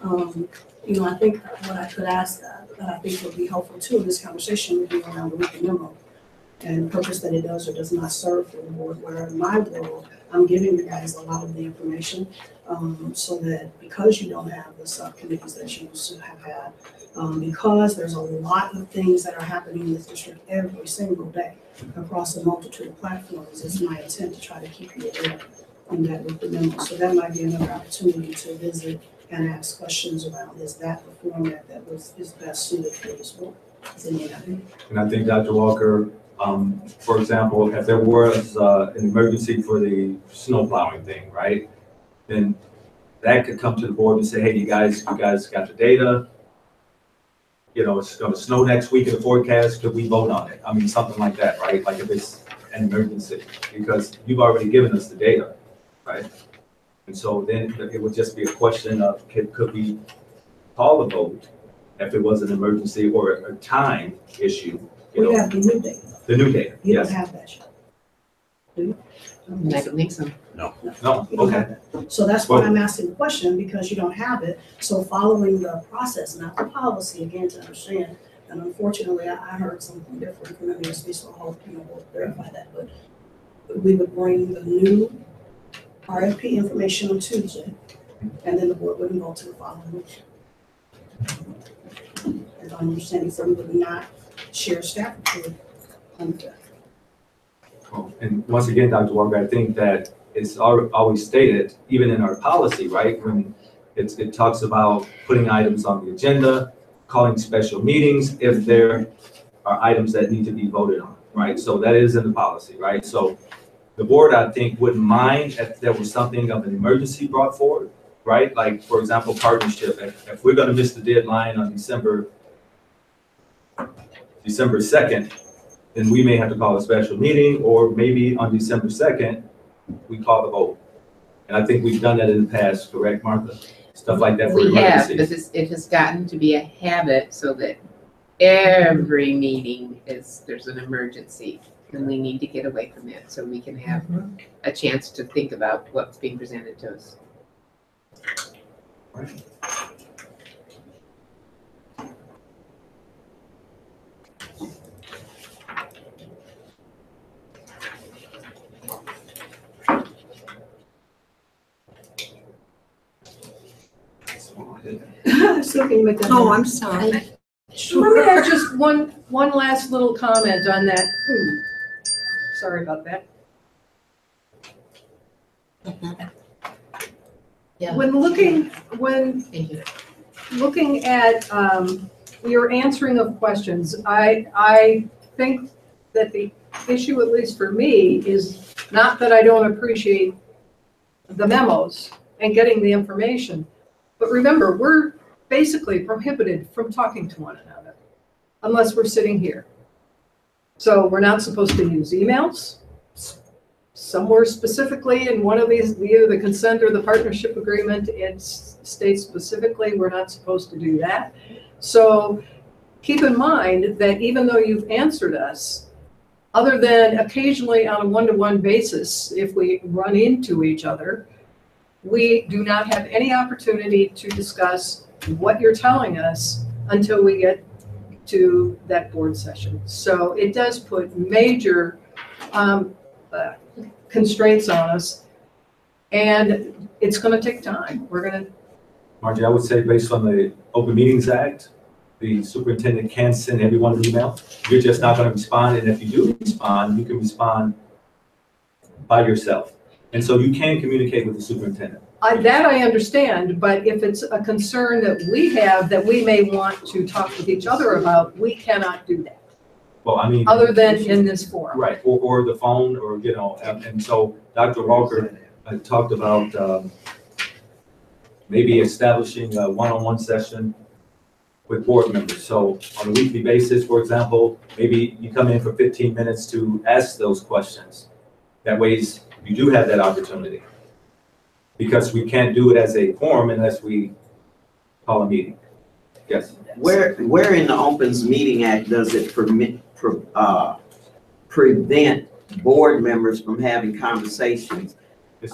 You know, I think what I could ask that I think would be helpful too in this conversation would be around the weekend memo and the purpose that it does or does not serve for the board, where in my world, I'm giving you guys a lot of the information so that because you don't have the subcommittees that you used to have had, because there's a lot of things that are happening in this district every single day across a multitude of platforms, it's my intent to try to keep you aware on that with the memo. So that might be another opportunity to visit and ask questions around, is that the format that is best suited for this board? and I think Dr. Walker, for example, if there was an emergency for the snow plowing thing, right? Then that could come to the board and say, hey, you guys got the data. You know, it's gonna snow next week in the forecast, could we vote on it? I mean, something like that, right? Like if it's an emergency, because you've already given us the data, right? And so then it would just be a question of, could we call a vote if it was an emergency or a time issue? You We know, have the new data. the new data, You don't yes. have that yet. Do you? I don't think so. No, You don't okay. have that. So that's why I'm asking the question, because you don't have it. So following the process, not the policy, again, to understand, and unfortunately, I heard something different from MSB, so I hope, you know, we'll verify that, but we would bring the new RFP information on Tuesday, and then the board would vote to the following week. As I'm understanding, so we would not share staff report on that. And once again, Dr. Walker, I think that it's always stated, even in our policy, right? When it talks about putting items on the agenda, calling special meetings if there are items that need to be voted on, right? So that is in the policy, right? So the board, I think, wouldn't mind if there was something of an emergency brought forward, right? Like, for example, partnership. If we're gonna miss the deadline on December 2nd, then we may have to call a special meeting, or maybe on December 2nd, we call the vote. And I think we've done that in the past, correct, Martha? Stuff like that for We have, emergencies. but it has gotten to be a habit so that every meeting there's an emergency. And we need to get away from that so we can have a chance to think about what's being presented to us. Right. So can you make that? Oh, I'm sorry. Let me add just one last little comment on that. Sorry about that. Yeah. When looking Thank you. at your answering of questions, I think that the issue, at least for me, is not that I don't appreciate the memos and getting the information, but remember, we're basically prohibited from talking to one another unless we're sitting here. So we're not supposed to use emails. Somewhere specifically in one of these, either the consent or the partnership agreement, it states specifically we're not supposed to do that. So keep in mind that even though you've answered us, other than occasionally on a one-to-one basis, if we run into each other, we do not have any opportunity to discuss what you're telling us until we get to that board session. So it does put major constraints on us, and it's going to take time. Margie, I would say based on the Open Meetings Act, the superintendent can send everyone an email. You're just not going to respond, and if you do respond, you can respond by yourself. And so you can communicate with the superintendent. That I understand, but if it's a concern that we have that we may want to talk with each other about, we cannot do that, Well, I mean. other than in this forum. Right, or the phone, or, you know, and so Dr. Walker talked about maybe establishing a one-on-one session with board members. So on a weekly basis, for example, maybe you come in for 15 minutes to ask those questions. That way you do have that opportunity. Because we can't do it as a forum unless we call a meeting. Yes. Where in the Opens Meeting Act does it prevent board members from having conversations?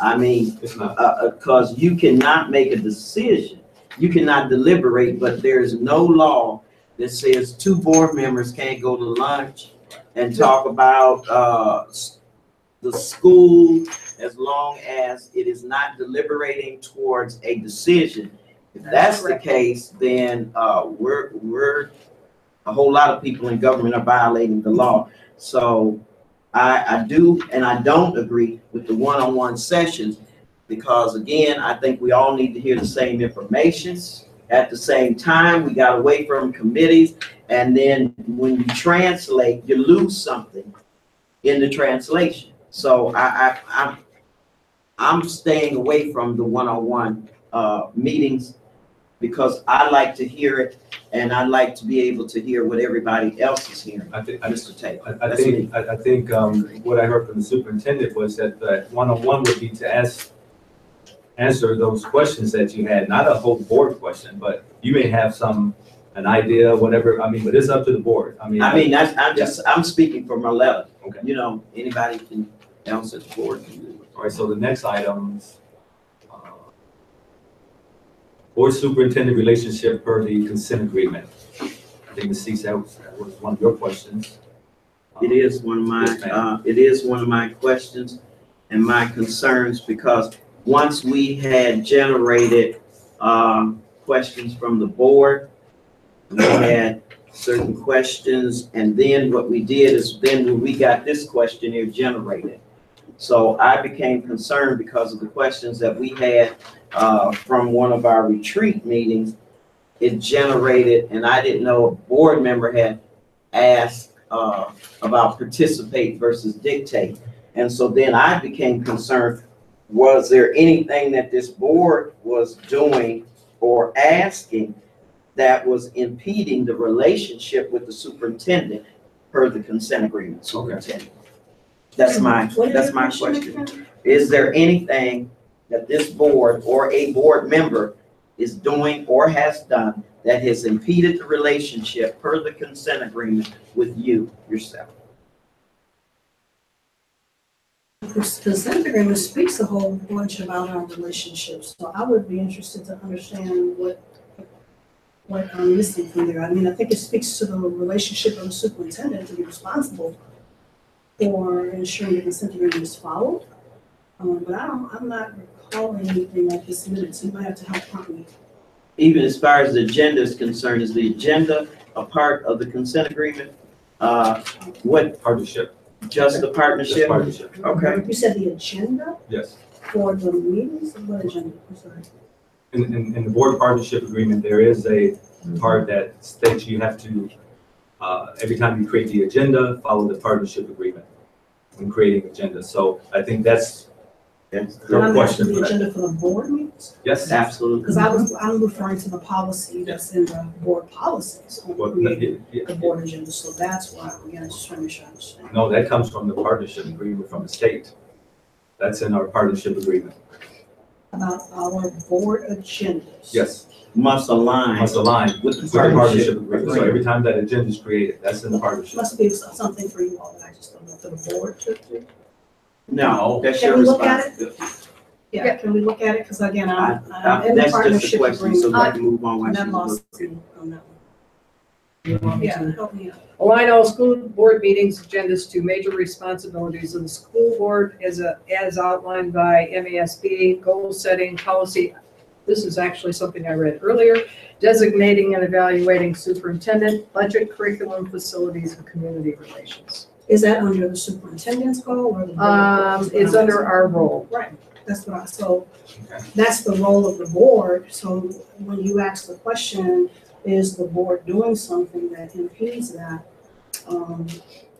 I mean, It's not. Because you cannot make a decision, you cannot deliberate, but there's no law that says two board members can't go to lunch and talk about the school, as long as it is not deliberating towards a decision. If that's the case, then we're a whole lot of people in government are violating the law. So I do and I don't agree with the one-on-one sessions, because again, I think we all need to hear the same information at the same time. We got away from committees, and then when you translate, you lose something in the translation. So I'm staying away from the one-on-one meetings, because I like to hear it, and I like to be able to hear what everybody else is hearing. Mr. Taylor. I think what I heard from the superintendent was that one-on-one would be to answer those questions that you had, not a whole board question, but you may have an idea, whatever. I mean, but it's up to the board. I'm speaking for my letter. Okay. You know, anybody else at the board can do it. All right, so the next items, board superintendent relationship per the consent agreement. I think Ms. Cease, that was one of your questions. It is one of my questions and my concerns, because once we had generated questions from the board, we had certain questions, and then what we did is then when we got this questionnaire generated. So I became concerned because of the questions that we had from one of our retreat meetings. It generated, and I didn't know a board member had asked about participate versus dictate. And so then I became concerned, was there anything that this board was doing or asking that was impeding the relationship with the superintendent per the consent agreement? Superintendent. That's my question. Is there anything that this board or a board member is doing or has done that has impeded the relationship per the consent agreement with you yourself? The consent agreement speaks a whole bunch about our relationships, so I would be interested to understand what I'm missing from there. I mean, I think it speaks to the relationship of the superintendent to be responsible for ensuring the consent agreement is followed. But I'm not recalling anything like this minute, so you might have to help prompt me. Even as far as the agenda is concerned, is the agenda a part of the consent agreement? What partnership? Just the partnership? Just partnership. Okay. You said the agenda? Yes. For the meetings? What agenda? I'm sorry. In the board partnership agreement, there is a part that states you have to, every time you create the agenda, follow the partnership agreement when creating agenda. So I think that's your question. The agenda for the board meetings? Yes, absolutely. Because I'm referring to the policy that's in the board policies on creating the board agenda. So that's why, again, I'm just trying to make sure I understand. No, that comes from the partnership agreement from the state. That's in our partnership agreement. About our board agendas. Yes. Must align with the partnership agreement. So every time that agenda is created, that's in the partnership. Must be something for you all that I just don't know for the board to do. No, that's Can your we look at it? responsibility. Yeah, can we look at it? Because again, I'm in the That's just a partnership question, so agreement. we can move on. I'm not lost on that one. Yeah, help me out. Align all school board meetings agendas to major responsibilities of the school board as outlined by MASB, goal setting, policy. This is actually something I read earlier. Designating and evaluating superintendent, budget, curriculum, facilities, and community relations. Is that under the superintendent's goal or the board goal? It's under our role. Right, that's what so Okay. that's the role of the board. So when you ask the question, is the board doing something that impedes that?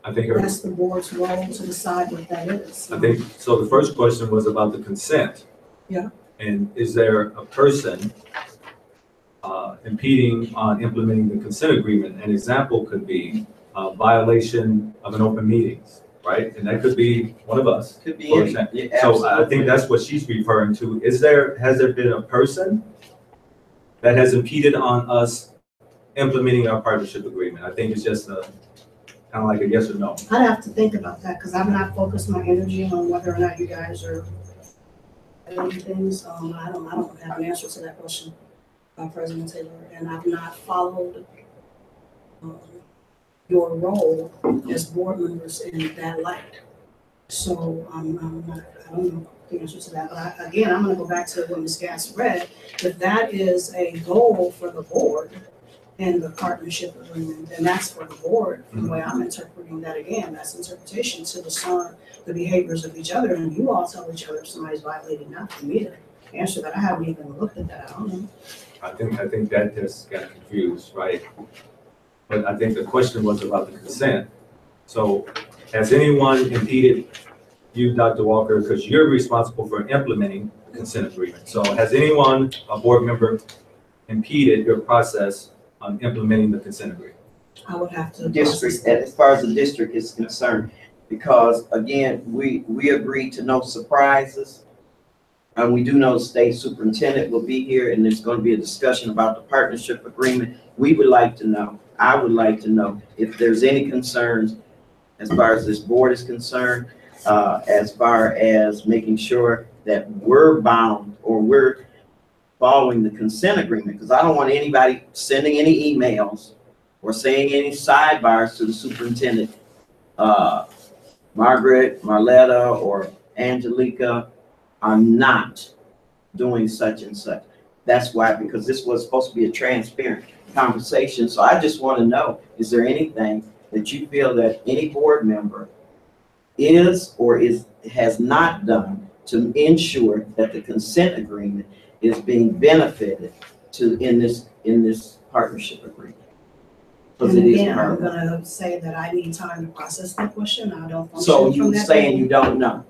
I think, That's the board's role to decide what that is. I think, so the first question was about the consent. Yeah. And is there a person impeding on implementing the consent agreement? An example could be a violation of an open meetings, right? And that could be one of us. Could be For any. example. Yeah, So I absolutely. think that's what she's referring to. Has there been a person that has impeded on us implementing our partnership agreement? I think it's just a, kind of like a yes or no. I'd have to think about that because I've not focused my energy on whether or not you guys are doing things. I don't have an answer to that question, President Taylor, and I've not followed your role as board members in that light. So I'm not, I don't know the answer to that. But again, I'm going to go back to what Ms. Gass read. If that is a goal for the board in the partnership agreement, and that's for the board, the way I'm interpreting that again, that's interpretation to discern the behaviors of each other. And you all tell each other if somebody's violating, not for me to answer that. I haven't even looked at that. I don't know. I think that just got confused, right? But I think the question was about the consent. So has anyone impeded you, Dr. Walker, because you're responsible for implementing the consent agreement? So has anyone, a board member, impeded your process on implementing the consent agreement? I would have to. District, as far as the district is concerned, because again, we agreed to no surprises. And we do know the state superintendent will be here and there's going to be a discussion about the partnership agreement. We would like to know, I would like to know if there's any concerns as far as this board is concerned, as far as making sure that we're bound or we're following the consent agreement, because I don't want anybody sending any emails or saying any sidebars to the superintendent, Margaret, Marletta, or Angelica are not doing such and such. That's why, because this was supposed to be a transparent conversation. So I just want to know, is there anything that you feel that any board member is or has not done to ensure that the consent agreement is being benefited to in this partnership agreement? Because And it is again, I'm part of it. gonna say that I need time to process that question. I don't function So from you that saying way. you don't know?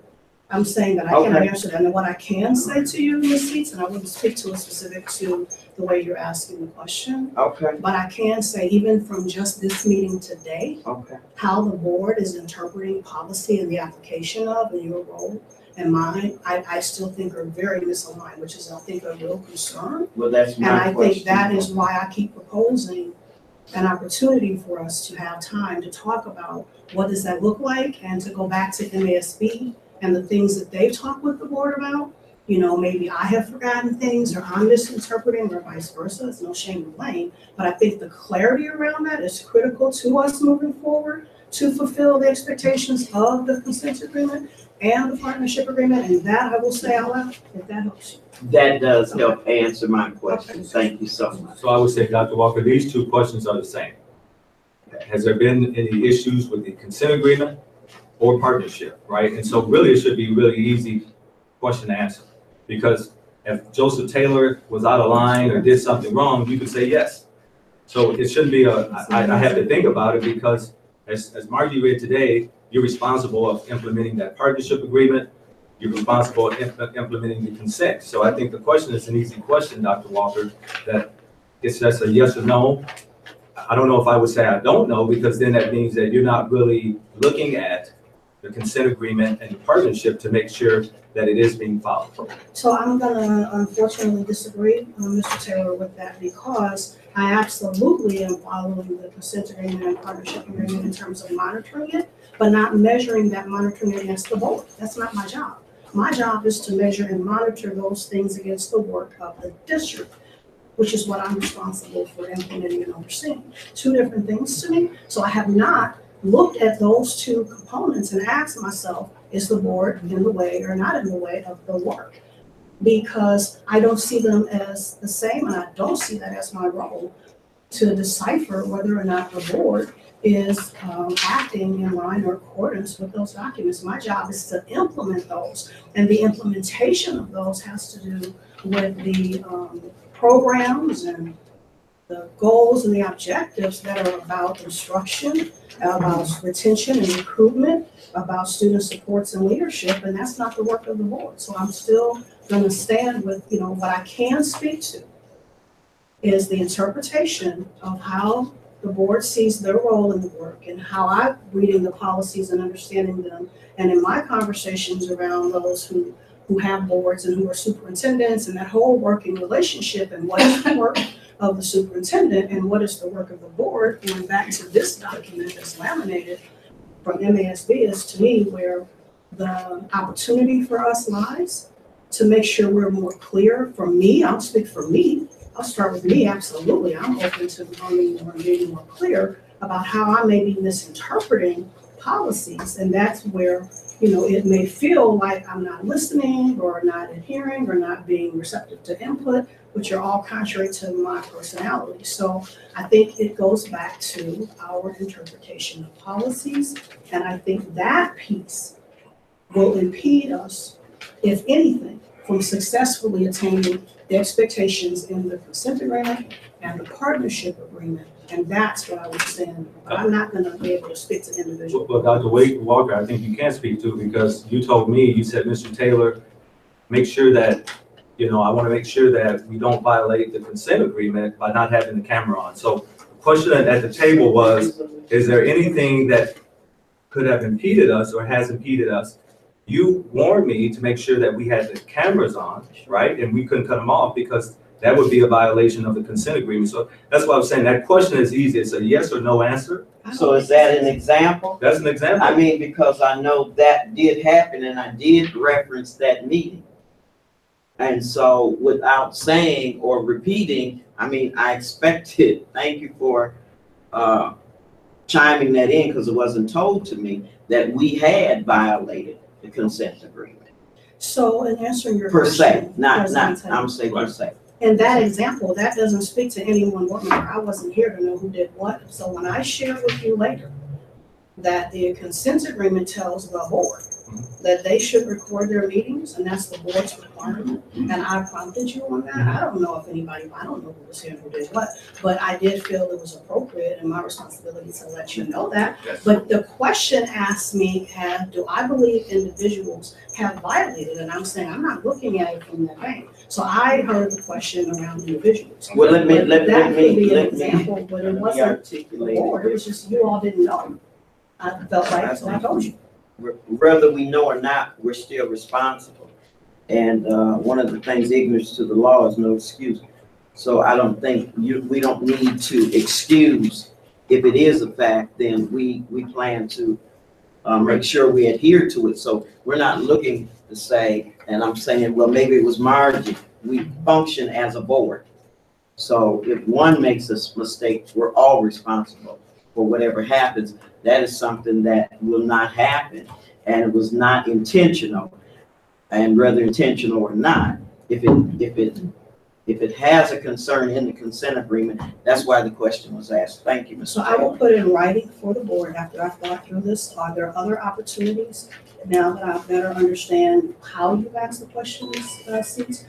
I'm saying that I cannot Okay. answer that. And what I can say to you, Ms. Seats, and I wouldn't speak to it specific to the way you're asking the question, Okay, but I can say even from just this meeting today, okay. how the board is interpreting policy and the application of and your role and mine, I still think are very misaligned, which is I think a real concern. Well, that's And my I question. think that is why I keep proposing an opportunity for us to have time to talk about what does that look like and to go back to MASB and the things that they've talked with the board about. You know, maybe I have forgotten things or I'm misinterpreting or vice versa. It's no shame to blame. But I think the clarity around that is critical to us moving forward to fulfill the expectations of the consent agreement and the partnership agreement. And that I will say out loud, if that helps you. That does help answer my question. Thank you so much. So I would say, Dr. Walker, these two questions are the same. Has there been any issues with the consent agreement or partnership, right? And so really, it should be really easy question to answer. Because if Joseph Taylor was out of line or did something wrong, you could say yes. So it shouldn't be I have to think about it because as Margie read today, you're responsible of implementing that partnership agreement. You're responsible for implementing the consent. So I think the question is an easy question, Dr. Walker, that it's just a yes or no. I don't know if I would say I don't know, because then that means that you're not really looking at the consent agreement and the partnership to make sure that it is being followed. So I'm gonna unfortunately disagree, Mr. Taylor, with that because I absolutely am following the consent agreement and partnership agreement in terms of monitoring it, but not measuring that monitoring against the board. That's not my job. My job is to measure and monitor those things against the work of the district, which is what I'm responsible for implementing and overseeing. Two different things to me. So I have not looked at those two components and asked myself, is the board in the way or not in the way of the work? Because I don't see them as the same, and I don't see that as my role. to decipher whether or not the board is acting in line or accordance with those documents. My job is to implement those, and the implementation of those has to do with the programs and the goals and the objectives that are about instruction, about retention and recruitment, about student supports and leadership, and that's not the work of the board. So I'm still gonna stand with, what I can speak to is the interpretation of how the board sees their role in the work and how I'm reading the policies and understanding them. And in my conversations around those who have boards and who are superintendents and that whole working relationship and what is the work of the superintendent and what is the work of the board, going back to this document that's laminated from MASB is to me where the opportunity for us lies to make sure we're more clear. For me, I'll speak for me. I'll start with me, absolutely. I'm open to learning more and being more clear about how I may be misinterpreting policies. And that's where, it may feel like I'm not listening or not adhering or not being receptive to input, which are all contrary to my personality. So I think it goes back to our interpretation of policies. And I think that piece will impede us, if anything, from successfully attaining the expectations in the consent agreement and the partnership agreement. And that's what I was saying. But I'm not gonna be able to speak to individuals. Well, Dr. Walker, I think you can speak to, because you told me, you said, Mr. Taylor, make sure that, I want to make sure that we don't violate the consent agreement by not having the camera on. So the question at the table was, is there anything that could have impeded us or has impeded us? You warned me to make sure that we had the cameras on, right? And we couldn't cut them off because that would be a violation of the consent agreement. So that's why I was saying that question is easy. It's a yes or no answer. So is that an example? That's an example. I mean, because I know that did happen and I did reference that meeting. And so without saying or repeating, I expected, thank you for chiming that in, because it wasn't told to me that we had violated the consent agreement. So in answering your Per question. se, not, President Taylor, I'm saying per se. in that example, that doesn't speak to any one board member. I wasn't here to know who did what. So when I share with you later that the consent agreement tells the board that they should record their meetings, and that's the board's requirement, and I prompted you on that. I don't know if I don't know who was here and who did what, but I did feel it was appropriate and my responsibility to let you know that. Yes. But the question asked me, do I believe individuals have violated? And I'm saying, I'm not looking at it from that vein. So I heard the question around individuals. Well, let me Example, but it wasn't the articulate board, it was just you all didn't know. I felt like, so I told you. Whether we know or not, we're still responsible. And one of the things, ignorance to the law is no excuse. So I don't think we don't need to excuse. If it is a fact, then we plan to make sure we adhere to it. So we're not looking to say, and I'm saying, well, maybe it was Margie. We function as a board. So if one makes a mistake, we're all responsible for whatever happens. That is something that will not happen, and it was not intentional. And whether intentional or not, if it has a concern in the consent agreement, that's why the question was asked. Thank you, Mr. So I will put it in writing for the board after I've gone through this. Are there other opportunities now that I better understand how you've asked the questions, Cease,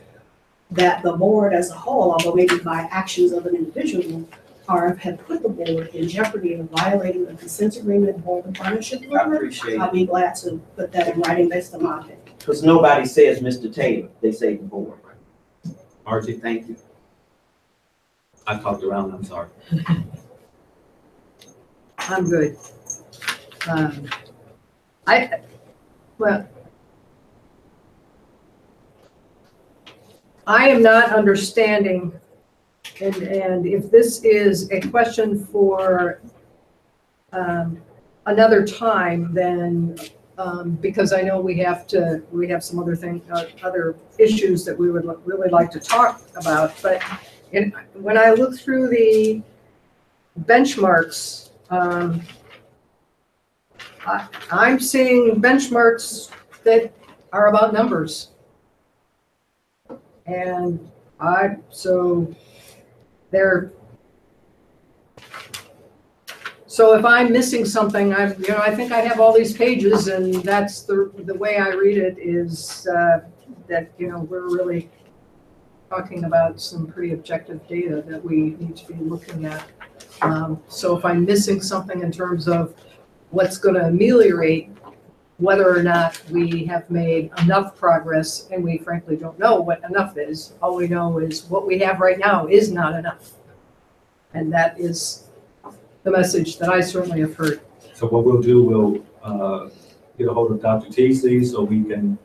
that the board as a whole, although maybe by actions of an individual, have put the board in jeopardy of violating the consent agreement or the partnership I agreement? appreciate it. I'll be glad to put that in writing based on my opinion. Because nobody says Mr. Taylor, they say the board. Margie, Thank you. I talked around, I'm sorry. I'm good. I am not understanding, and if this is a question for another time, then because I know we have some other issues that we would really like to talk about. But when I look through the benchmarks, I'm seeing benchmarks that are about numbers. And so they're So if I'm missing something, I think I have all these pages, and that's the way I read it is that, we're really talking about some pretty objective data that we need to be looking at. So if I'm missing something in terms of what's going to ameliorate whether or not we have made enough progress, and we frankly don't know what enough is. All we know is what we have right now is not enough. And that is the message that I certainly have heard. So what we'll do, we'll get a hold of Dr. Teasley so we can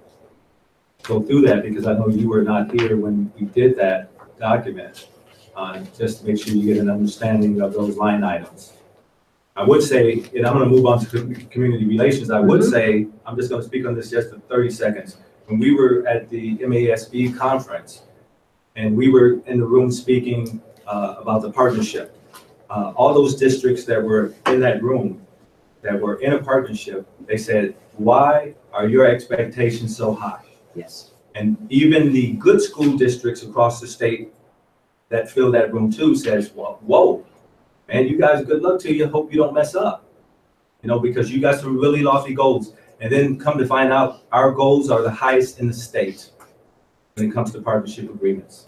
go through that, because I know you were not here when we did that document, just to make sure you get an understanding of those line items. I would say, and I'm going to move on to community relations, I would say, I'm just going to speak on this just for 30 seconds. When we were at the MASB conference, and we were in the room speaking about the partnership, all those districts that were in that room, that were in a partnership, they said, why are your expectations so high? Yes. And even the good school districts across the state that fill that room too says, well, whoa, man, you guys, good luck to you. Hope you don't mess up, because you got some really lofty goals. And then come to find out our goals are the highest in the state when it comes to partnership agreements.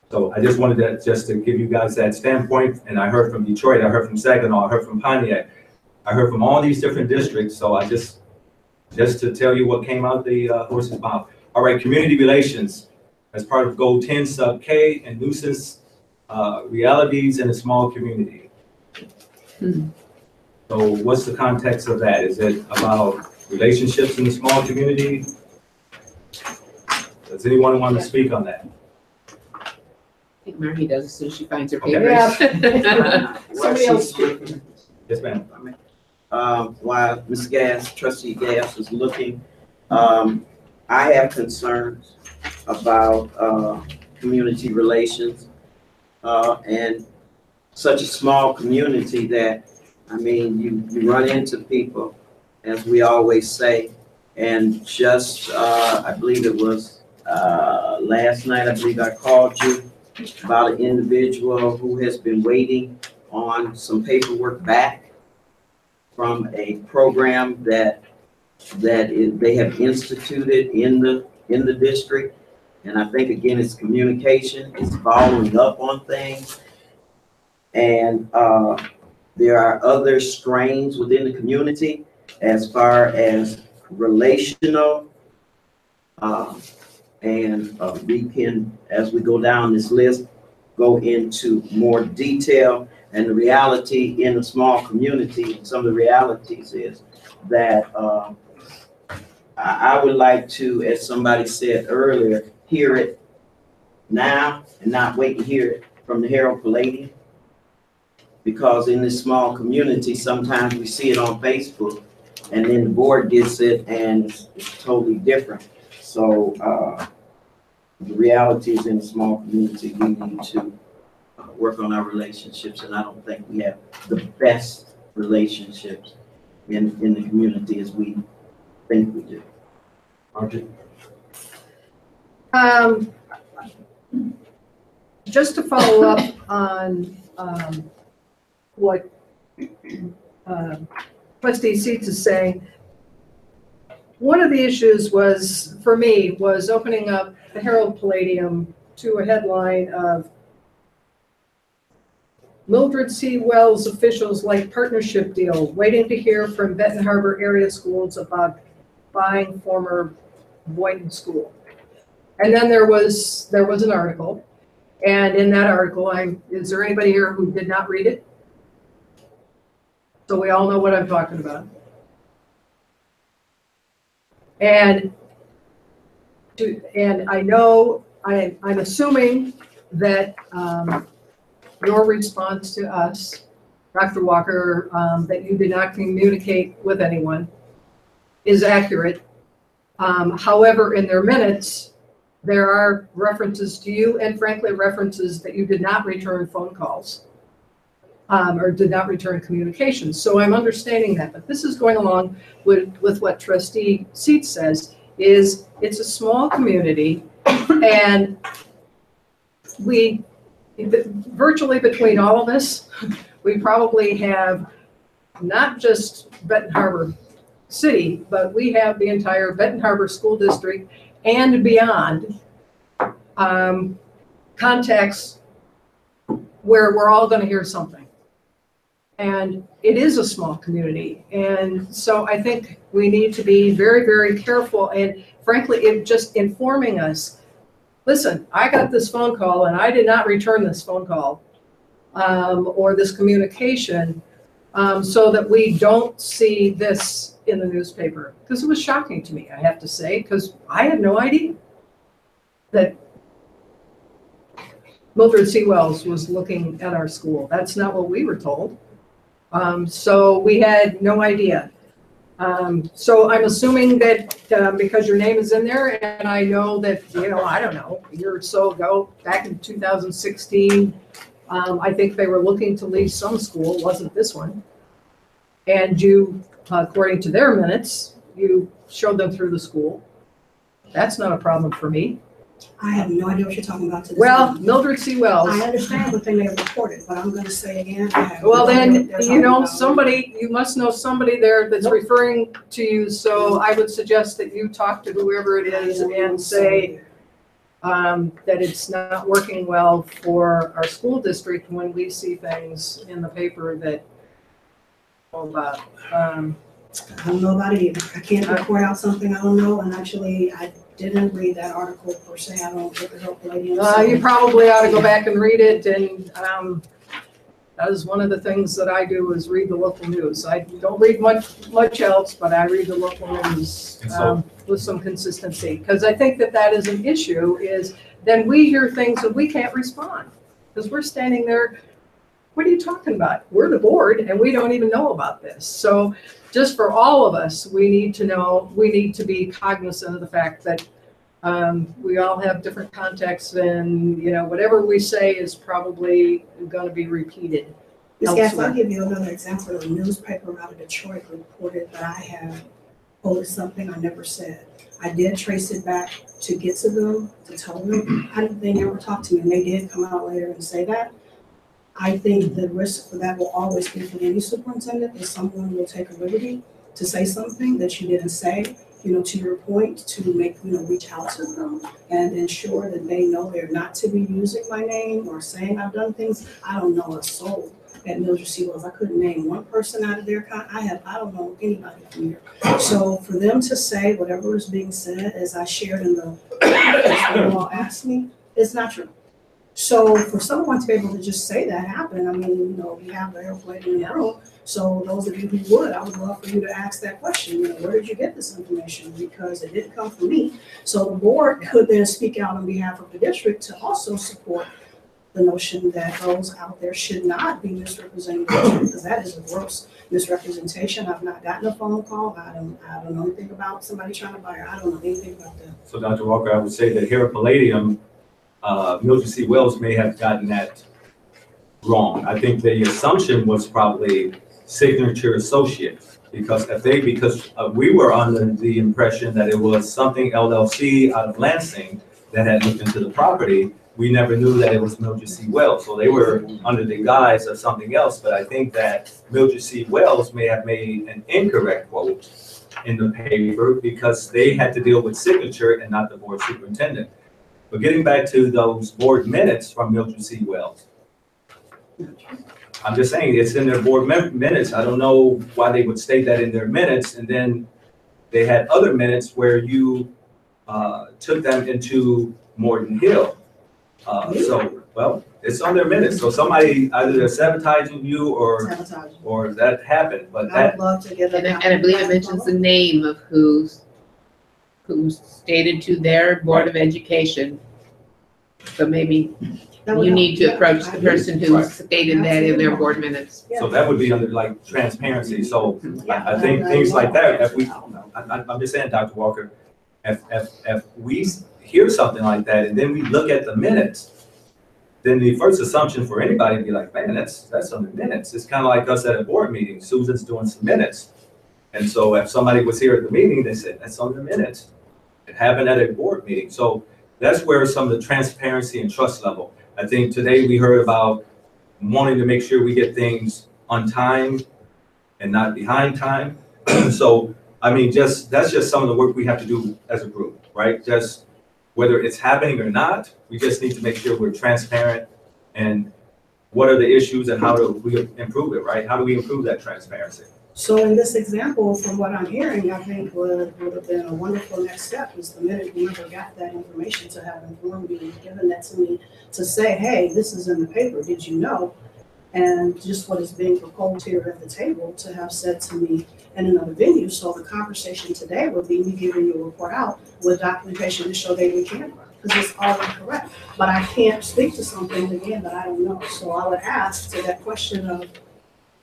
So I just wanted to give you guys that standpoint. And I heard from Detroit, I heard from Saginaw, I heard from Pontiac, I heard from all these different districts. So I just to tell you what came out the horse's mouth. All right, community relations as part of Goal 10 Sub K and nuisance realities in a small community. So what's the context of that? Is it about relationships in a small community? Does anyone want to speak on that? I think Margie does as soon as she finds her Okay. papers. Yeah. Somebody else speak. Yes, ma'am. While Ms. Gass, Trustee Gass is looking, I have concerns about community relations and such a small community that, you run into people, as we always say, and just, I believe it was last night, I believe I called you about an individual who has been waiting on some paperwork back from a program that they have instituted in the district. And I think, again, it's communication, it's following up on things. And there are other strains within the community as far as relational. We can, as we go down this list, go into more detail. And the reality in a small community, some of the realities is that I would like to, as somebody said earlier, hear it now and not wait to hear it from the Herald Palladium. Because in this small community, sometimes we see it on Facebook and then the board gets it and it's totally different. So the reality is in a small community, we need to work on our relationships, and I don't think we have the best relationships in the community as we think we do. Margie? Just to follow up on what Trustee Seats is saying, one of the issues was, for me, was opening up the Herald Palladium to a headline of Mildred C. Wells officials like partnership deal, waiting to hear from Benton Harbor area schools about buying former Boynton School. And then there was an article, and in that article, is there anybody here who did not read it? So we all know what I'm talking about. And I know, I'm assuming that your response to us, Dr. Walker, that you did not communicate with anyone is accurate. However, in their minutes, there are references to you and frankly references that you did not return phone calls or did not return communications. So I'm understanding that, but this is going along with what Trustee Seats says, is it's a small community and virtually between all of us, we probably have not just Benton Harbor City, but we have the entire Benton Harbor School District and beyond contexts where we're all going to hear something. And it is a small community. And so I think we need to be very, very careful. And frankly, it just informing us, listen, I got this phone call and I did not return this phone call or this communication so that we don't see this in the newspaper. Because it was shocking to me, I have to say, because I had no idea that Mildred C. Wells was looking at our school. That's not what we were told. So we had no idea. So I'm assuming that because your name is in there, and I know that, I don't know, a year or so ago, back in 2016, I think they were looking to leave some school, wasn't this one. And you, according to their minutes, you showed them through the school. That's not a problem for me. I have no idea what you're talking about to this Well, day. Mildred C. Wells. I understand what they may have reported, but I'm gonna say again, I have Well, no idea then, what they're talking about. somebody, you must know somebody there that's referring to you, so I would suggest that you talk to whoever it is and say that it's not working well for our school district when we see things in the paper that about. I don't know about it either. I can't report out something I don't know, and actually, I didn't read that article per se. I don't get the help lady. You probably ought to go back and read it, and that is one of the things that I do is read the local news. I don't read much else, but I read the local news with some consistency, because I think that is an issue, is then we hear things and we can't respond, because we're standing there, what are you talking about? We're the board, and we don't even know about this. So just for all of us, we need to know, we need to be cognizant of the fact that we all have different contexts, and whatever we say is probably going to be repeated. Ms. Gass, I'll give you another example. A newspaper out of Detroit reported that I have quoted something I never said. I did trace it back to get to them, to tell them. They never talked to me, and they did come out later and say that. I think the risk for that will always be for any superintendent, that someone will take a liberty to say something that you didn't say, to your point, to make, reach out to them and ensure that they know they're not to be using my name or saying I've done things. I don't know a soul at Mildred C. Wells. I couldn't name one person out of their I don't know anybody from here. So for them to say whatever is being said, as I shared in the when you all asked me, it's not true. So for someone to be able to just say that happened, I mean, we have the airplane in the room. So those of you who would, I would love for you to ask that question. Where did you get this information? Because it didn't come from me. So the board could then speak out on behalf of the district to also support the notion that those out there should not be misrepresenting the district, because that is a gross misrepresentation. I've not gotten a phone call. I don't know anything about somebody trying to buy her. I don't know anything about that. So Dr. Walker, I would say that here at Palladium, Mildred C. Wells may have gotten that wrong. I think the assumption was probably Signature Associates, because we were under the impression that it was something LLC out of Lansing that had looked into the property. We never knew that it was Mildred C. Wells, so they were under the guise of something else. But I think that Mildred C. Wells may have made an incorrect quote in the paper because they had to deal with Signature and not the board superintendent. But getting back to those board minutes from Mildred C. Wells, I'm just saying it's in their board minutes. I don't know why they would state that in their minutes, and then they had other minutes where you took them into Morton Hill. It's on their minutes. So somebody either they're sabotaging you or that happened. But I'd love to get and I believe it mentions the name of who stated to their Board of Education. So maybe you need to approach the person who stated that in their board minutes. So that would be under like transparency. So I think things like that, I'm just saying, Dr. Walker, if we hear something like that and then we look at the minutes, then the first assumption for anybody would be like, man, that's on the minutes. It's kind of like us at a board meeting. Susan's doing some minutes. And so if somebody was here at the meeting, they said, that's on the minutes. It happened at a board meeting. So that's where some of the transparency and trust level. I think today we heard about wanting to make sure we get things on time and not behind time. So, I mean, that's just some of the work we have to do as a group, right? Just whether it's happening or not, we just need to make sure we're transparent and what are the issues and how do we improve it, right? How do we improve that transparency? So in this example, from what I'm hearing, I think would have been a wonderful next step is the minute we ever got that information to have informed me, given that to me, to say, hey, this is in the paper, did you know? And just what is being proposed here at the table to have said to me in another venue. So the conversation today would be me giving you a report out with documentation to show they were camera, because it's all incorrect. But I can't speak to something again that I don't know. So I would ask to that question of,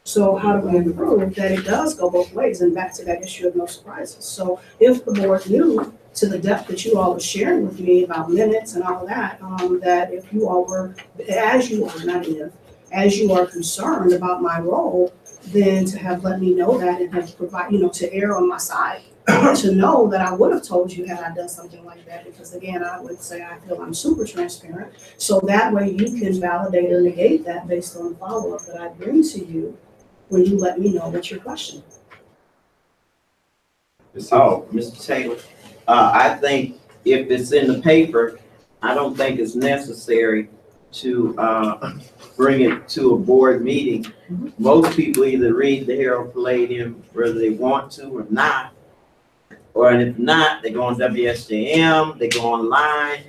so how do we improve that it does go both ways, and back to that issue of no surprises. So if the board knew to the depth that you all were sharing with me about minutes and all of that, that if you all were, as you are, not if, as you are concerned about my role, then to have let me know that and have provide, to err on my side, to know that I would have told you had I done something like that. Because again, I would say I feel I'm super transparent. So that way you can validate or negate that based on the follow-up that I bring to you when you let me know what your question. Oh, Mr. Taylor, I think if it's in the paper, I don't think it's necessary to bring it to a board meeting. Most people either read the Herald Palladium whether they want to or not, or if not, they go on WSJM, they go online,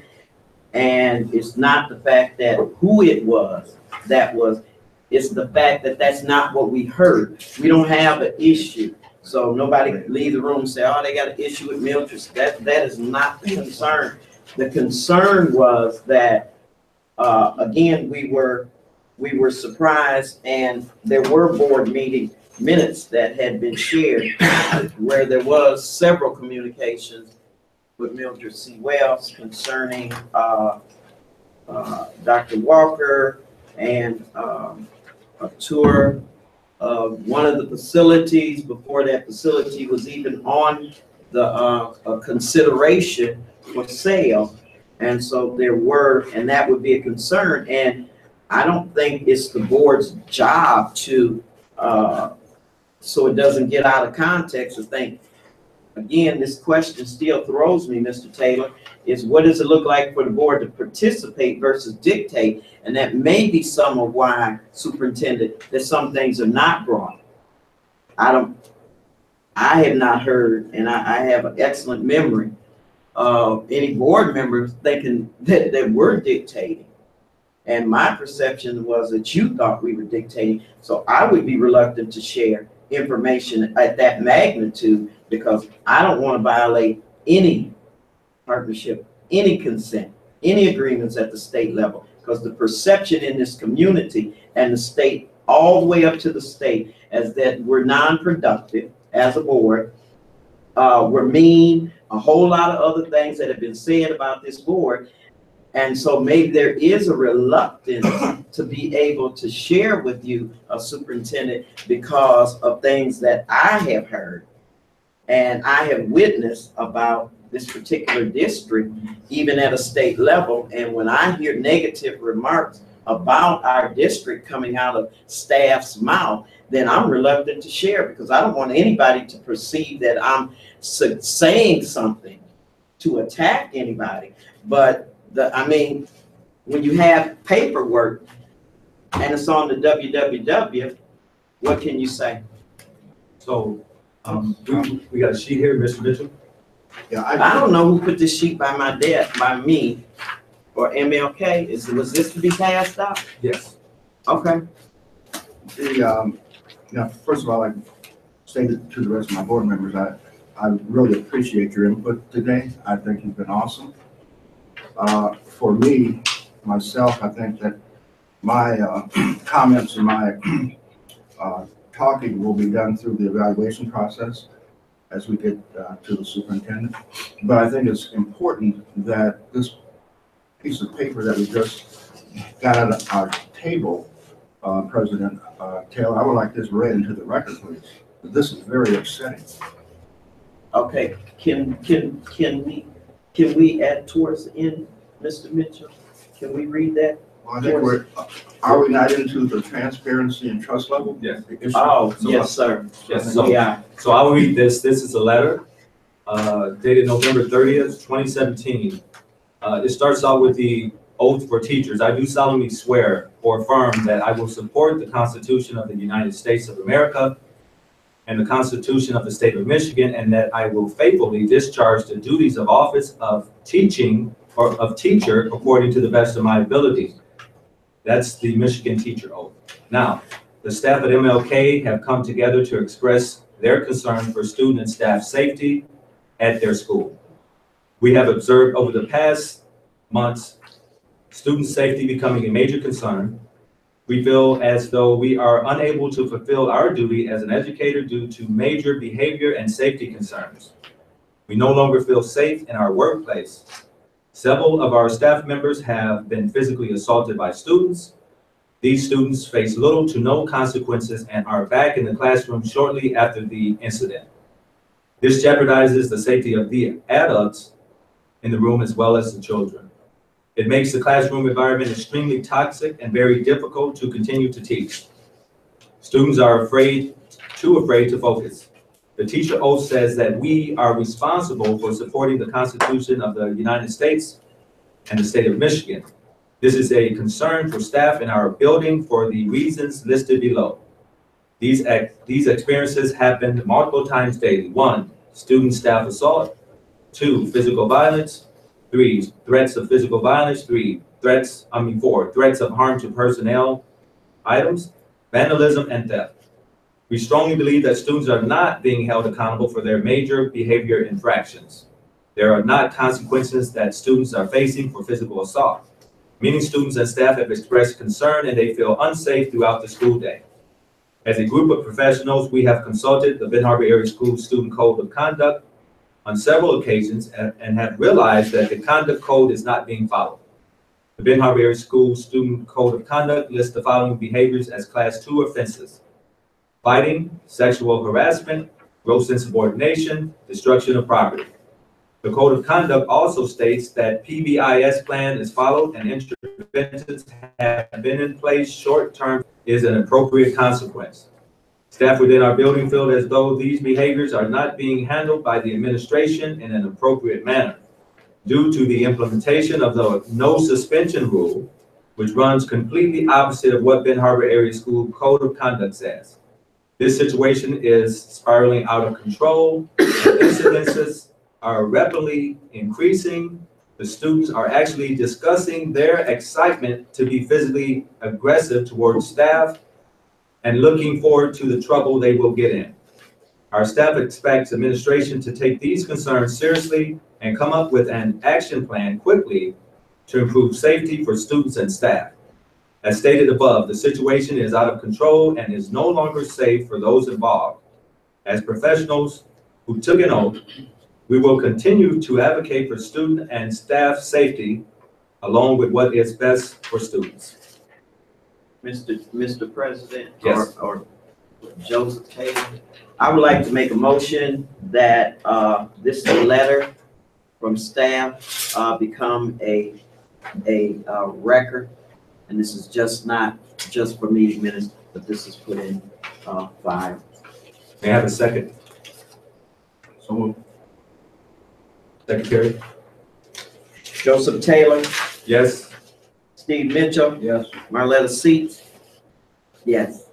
and it's not the fact that who it was that was, it's the fact that that's not what we heard. We don't have an issue. So nobody can leave the room and say, oh, they got an issue with Mildred. That is not the concern. The concern was that, again, we were surprised, and there were board meeting minutes that had been shared where there was several communications with Mildred C. Wells concerning Dr. Walker and a tour of one of the facilities before that facility was even on the consideration for sale. And so there were, and that would be a concern. And I don't think it's the board's job to, so it doesn't get out of context, to think, again, this question still throws me, Mr. Taylor, is what does it look like for the board to participate versus dictate? And that may be some of why, Superintendent, that some things are not brought. I have not heard, and I have an excellent memory of any board members thinking that we're dictating. And my perception was that you thought we were dictating. So I would be reluctant to share information at that magnitude because I don't want to violate any partnership, any consent, any agreements at the state level, because the perception in this community and the state, all the way up to the state, as that we're non-productive as a board, we're mean, a whole lot of other things that have been said about this board. And so maybe there is a reluctance to be able to share with you, a superintendent, because of things that I have heard and I have witnessed about this particular district, even at a state level. And when I hear negative remarks about our district coming out of staff's mouth, then I'm reluctant to share, because I don't want anybody to perceive that I'm saying something to attack anybody. But I mean, when you have paperwork and it's on the www, what can you say? So we got a sheet here, Mr. Mitchell. Yeah, I don't know who put this sheet by my desk, by me or MLK. Was this to be passed out? Yes. Okay. First of all, I say to the rest of my board members, I really appreciate your input today. I think you've been awesome. For me, myself, I think that my comments and my talking will be done through the evaluation process as we get to the superintendent. But I think it's important that this piece of paper that we just got out of our table, President Taylor, I would like this read into the record, please. This is very upsetting. Okay, can we add towards the end, Mr. Mitchell? Can we read that Well, I think are we not into the transparency and trust level? Yes. issue? Oh, So, yes, sir. Yes, so, Yeah, so I'll read this. This is a letter dated November 30th, 2017. It starts out with the oath for teachers. I do solemnly swear or affirm that I will support the Constitution of the United States of America and the Constitution of the State of Michigan, and that I will faithfully discharge the duties of office of teaching or of teacher according to the best of my ability. That's the Michigan teacher oath. Now, the staff at MLK have come together to express their concern for student and staff safety at their school. We have observed over the past months, student safety becoming a major concern. We feel as though we are unable to fulfill our duty as an educator due to major behavior and safety concerns. We no longer feel safe in our workplace. Several of our staff members have been physically assaulted by students. These students face little to no consequences and are back in the classroom shortly after the incident. This jeopardizes the safety of the adults in the room as well as the children. It makes the classroom environment extremely toxic and very difficult to continue to teach. Students are too afraid to focus. The teacher oath says that we are responsible for supporting the Constitution of the United States and the state of Michigan. This is a concern for staff in our building for the reasons listed below. These experiences happened multiple times daily. 1, student-staff assault. 2, physical violence. 3, threats of physical violence. 4, threats of harm to personnel items, vandalism, and theft. We strongly believe that students are not being held accountable for their major behavior infractions. There are not consequences that students are facing for physical assault. Many students and staff have expressed concern and they feel unsafe throughout the school day. As a group of professionals, we have consulted the Ben Harbor Area School Student Code of Conduct on several occasions and have realized that the conduct code is not being followed. The Ben Harbor Area School Student Code of Conduct lists the following behaviors as Class 2 offenses: fighting, sexual harassment, gross insubordination, destruction of property. The Code of Conduct also states that PBIS plan is followed and interventions have been in place. Short-term is an appropriate consequence. Staff within our building feel as though these behaviors are not being handled by the administration in an appropriate manner due to the implementation of the no suspension rule, which runs completely opposite of what Ben Harbor Area School Code of Conduct says. This situation is spiraling out of control. Incidences are rapidly increasing. The students are actually discussing their excitement to be physically aggressive towards staff and looking forward to the trouble they will get in. Our staff expects administration to take these concerns seriously and come up with an action plan quickly to improve safety for students and staff. As stated above, the situation is out of control and is no longer safe for those involved. As professionals who took an oath, we will continue to advocate for student and staff safety along with what is best for students. Mr. President, Yes. or Joseph Taylor, I would like to make a motion that this letter from staff become a record, and this is just not just for meeting minutes, but this is put in file. May I have a second? So moved. Secretary? Joseph Taylor, Yes? Steve Mitchell, Yes. Marletta Seats. Yes.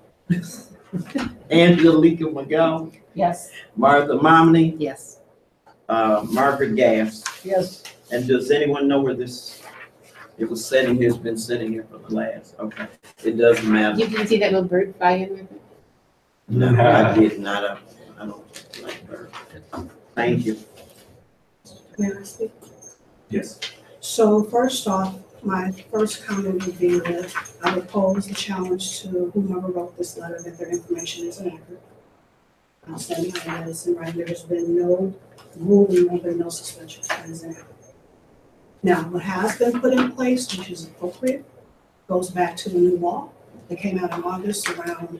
Angelica McGowan, Yes. Martha Momney, Yes. Margaret Gass. Yes. And does anyone know where this, it was sitting here, it's been sitting here for the last, okay. It doesn't matter. You didn't see that little bird fly in with it? No, I did not, I don't like her. Thank you. May I speak? Yes. So first off, my first comment would be that I would pose the challenge to whomever wrote this letter that their information is inaccurate. I'll stand behind that it's in writing. There has been no ruling, there's been no suspension. That is inaccurate. Now, what has been put in place, which is appropriate, goes back to the new law that came out in August around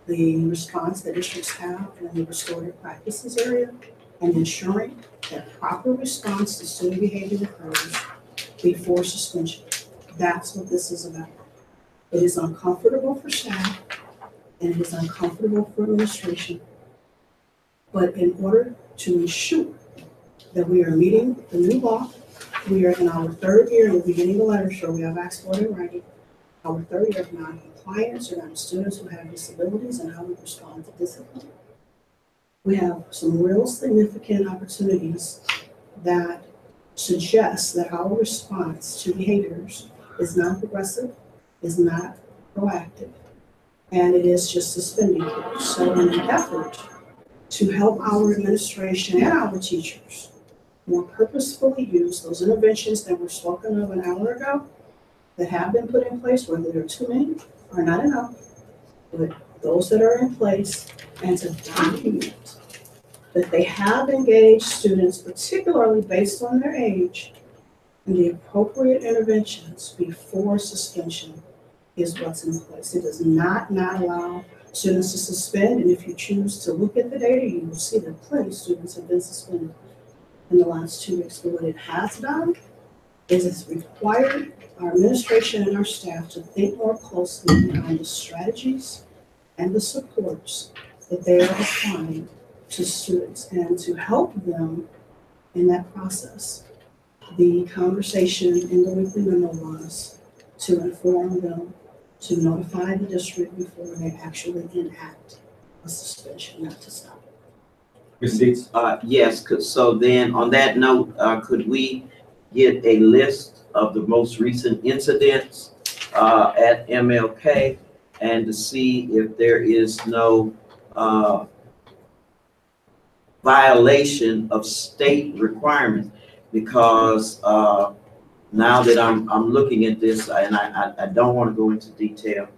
the response that districts have in the restorative practices area and ensuring that proper response to student behavior occurs before suspension. That's what this is about. It is uncomfortable for staff and it is uncomfortable for administration. But in order to ensure that we are meeting the new law, we are in our third year, we'll be getting a letter, so we have asked for it in writing. Our third year of non-compliance around students who have disabilities and how we respond to discipline. We have some real significant opportunities that suggest that our response to behaviors is not progressive, is not proactive, and it is just suspending people. So in an effort to help our administration and our teachers more purposefully use those interventions that were spoken of an hour ago that have been put in place, whether there are too many or not enough, but those that are in place, and to document that they have engaged students, particularly based on their age, in the appropriate interventions before suspension is what's in place. It does not allow students to suspend, and if you choose to look at the data, you will see that plenty of students have been suspended in the last 2 weeks. But what it has done is it's required our administration and our staff to think more closely on the strategies and the supports that they are applying to students and to help them in that process. The conversation in the weekly memo was to inform them, to notify the district before they actually enact a suspension, not to stop it. Receipts? Yes, so then on that note, could we get a list of the most recent incidents at MLK and to see if there is no violation of state requirements? Because now that I'm looking at this, and I don't want to go into detail,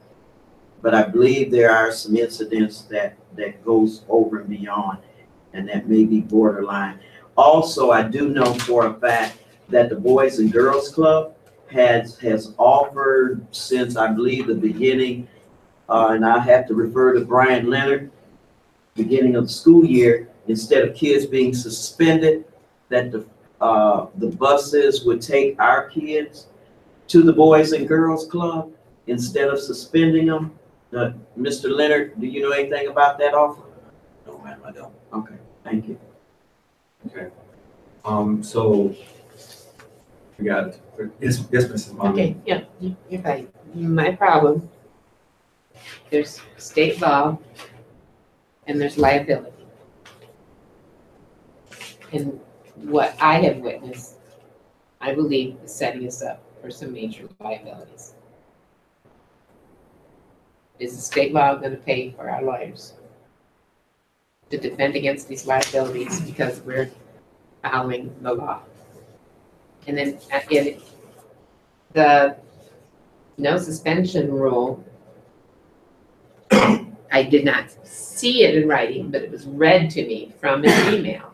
but I believe there are some incidents that goes over and beyond, and that may be borderline. Also, I do know for a fact that the Boys and Girls Club has offered since I believe the beginning, and I have to refer to Brian Leonard, beginning of the school year, instead of kids being suspended, that the buses would take our kids to the Boys and Girls Club instead of suspending them. Mr. Leonard, do you know anything about that offer? No, ma'am, I don't. Okay, thank you. Okay. So we got, yes, Mrs. Montgomery. Okay, yeah, you're right. My problem, there's state law and there's liability. And what I have witnessed, I believe, is setting us up for some major liabilities. Is the state law going to pay for our lawyers to defend against these liabilities because we're following the law? And then the no suspension rule, I did not see it in writing, but it was read to me from an email.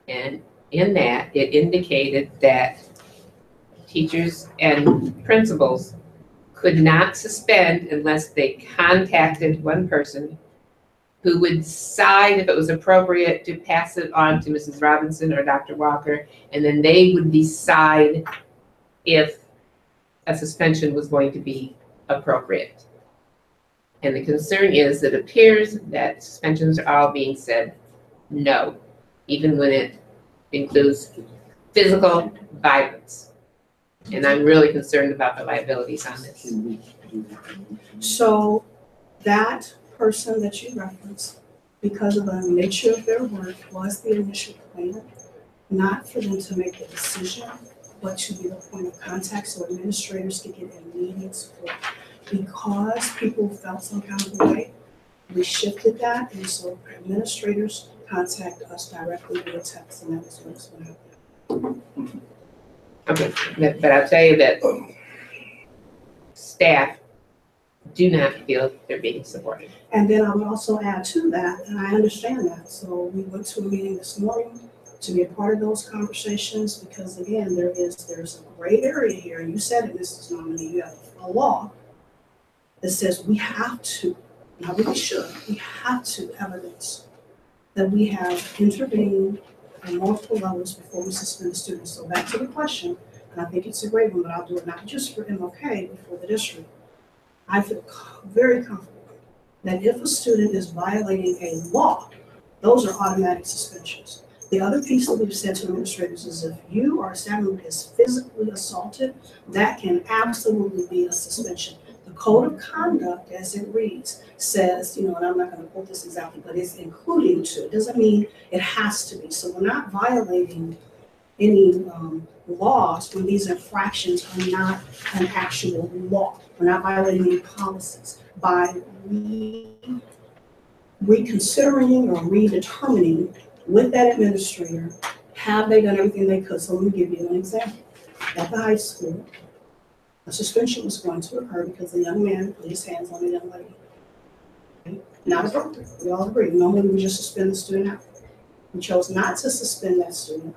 And in that, it indicated that teachers and principals could not suspend unless they contacted one person who would decide if it was appropriate to pass it on to Mrs. Robinson or Dr. Walker, and then they would decide if a suspension was going to be appropriate. And the concern is that it appears that suspensions are all being said no, even when it includes physical violence. And I'm really concerned about the liabilities on this. So that person that you referenced, because of the nature of their work, was the initial plan, not for them to make the decision, but to be the point of contact so administrators could get immediate support. Because people felt some kind of way, we shifted that, and so administrators contact us directly via text, and that was what's going to happen. Okay, but I'll tell you that staff do not feel they're being supported. And then I would also add to that, and I understand that, so we went to a meeting this morning to be a part of those conversations, because again, there's a gray area here, and you said it, Mrs. Nominee, you have a law that says we have to, not we should, we have to evidence that we have intervened on multiple levels before we suspend students. So back to the question, and I think it's a great one, but I'll do it not just for MLK, but for the district. I feel very comfortable that if a student is violating a law, those are automatic suspensions. The other piece that we've said to administrators is if you or a staff member is physically assaulted, that can absolutely be a suspension. The code of conduct, as it reads, says, and I'm not going to quote this exactly, but it's including to. It doesn't mean it has to be. So we're not violating any laws when these infractions are not an actual law. We're not violating any policies. By reconsidering or redetermining with that administrator, have they done everything they could? So let me give you an example. At the high school, a suspension was going to occur because the young man put his hands on the young lady. Okay? Not appropriate. We all agree. Normally we would just suspend the student out. We chose not to suspend that student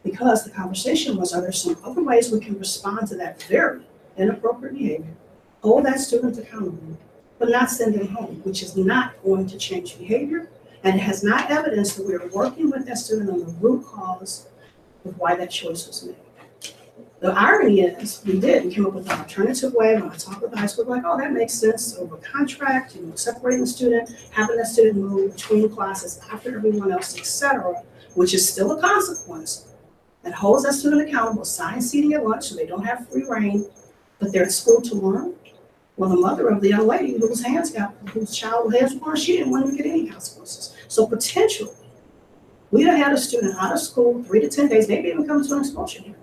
because the conversation was, are there some other ways we can respond to that very inappropriate behavior, hold that student accountable, but not send him home, which is not going to change behavior, and it has not evidenced that we are working with that student on the root cause of why that choice was made. The irony is, we came up with an alternative way. When I talked with the high school, like, oh, that makes sense over contract, separating the student, having that student move between classes after everyone else, etc., which is still a consequence that holds that student accountable, assigned seating at lunch so they don't have free reign, but they're at school to learn. Well, the mother of the young lady whose child hands were born, she didn't want to get any consequences. So potentially, we'd have had a student out of school 3 to 10 days, maybe even come to an expulsion hearing,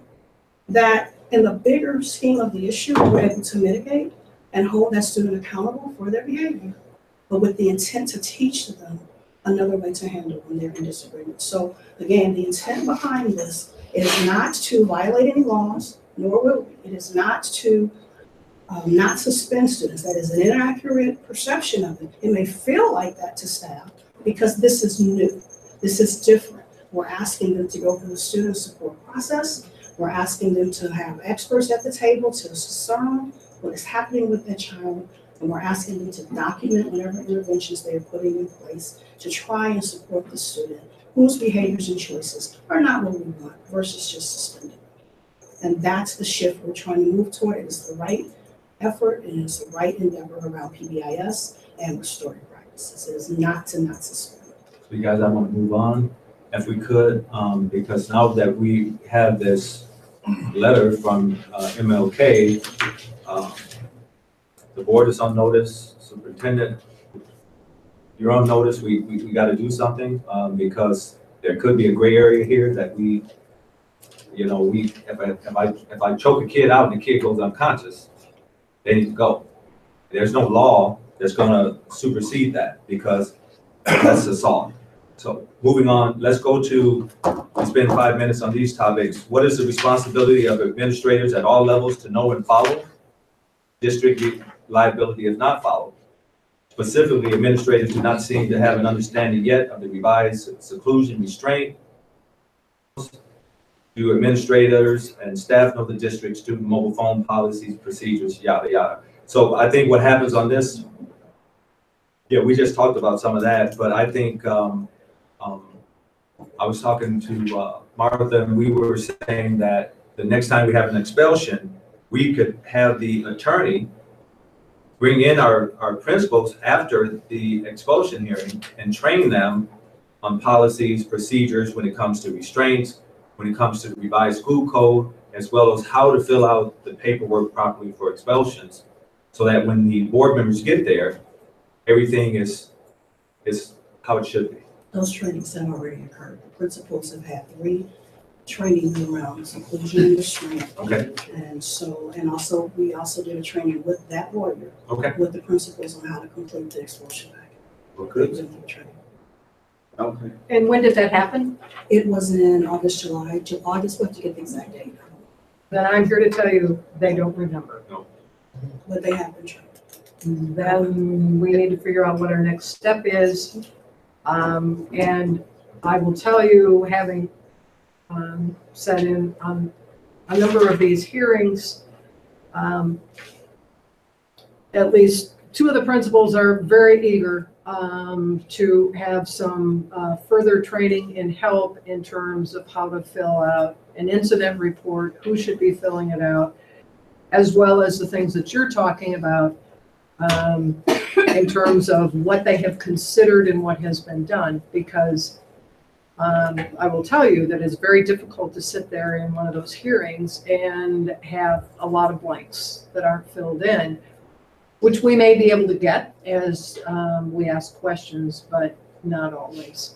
that in the bigger scheme of the issue, we're able to mitigate and hold that student accountable for their behavior, but with the intent to teach them another way to handle when they're in disagreement. So again, the intent behind this is not to violate any laws, nor will we. It is not to not suspend students. That is an inaccurate perception of it. It may feel like that to staff because this is new. This is different. We're asking them to go through the student support process. We're asking them to have experts at the table to discern what is happening with their child. And we're asking them to document whatever interventions they are putting in place to try and support the student whose behaviors and choices are not what we want versus just suspending. And that's the shift we're trying to move toward. It is the right effort and it's the right endeavor around PBIS and restorative practices. It is not to not suspend. So you guys, I want to move on if we could, because now that we have this letter from MLK, the board is on notice, superintendent, you're on notice. We got to do something because there could be a gray area here that if I choke a kid out and the kid goes unconscious, they need to go. There's no law that's going to supersede that because that's assault. So moving on, let's go to spend 5 minutes on these topics. What is the responsibility of administrators at all levels to know and follow? District liability if not followed. Specifically, administrators do not seem to have an understanding yet of the revised seclusion restraint. Do administrators and staff know the district student mobile phone policies, procedures, yada, yada. So I think what happens on this, we just talked about some of that, but I think I was talking to Martha and we were saying that the next time we have an expulsion, we could have the attorney bring in our principals after the expulsion hearing and train them on policies, procedures when it comes to restraints, when it comes to the revised school code, as well as how to fill out the paperwork properly for expulsions, so that when the board members get there, everything is how it should be. Those trainings have already occurred. The principals have had 3 trainings around seclusion and restraint. Okay. And also we also did a training with that lawyer. Okay. With the principals on how to complete the expulsion package. Well, good. Okay. And when did that happen? It was in August, July. August, we have to get the exact date. Then I'm here to tell you, they don't remember. But they have been trained. Then we need to figure out what our next step is. And I will tell you, having sat in on a number of these hearings, at least 2 of the principals are very eager to have some further training and help in terms of how to fill out an incident report, who should be filling it out, as well as the things that you're talking about in terms of what they have considered and what has been done. Because I will tell you that it's very difficult to sit there in one of those hearings and have a lot of blanks that aren't filled in, which we may be able to get as we ask questions, but not always.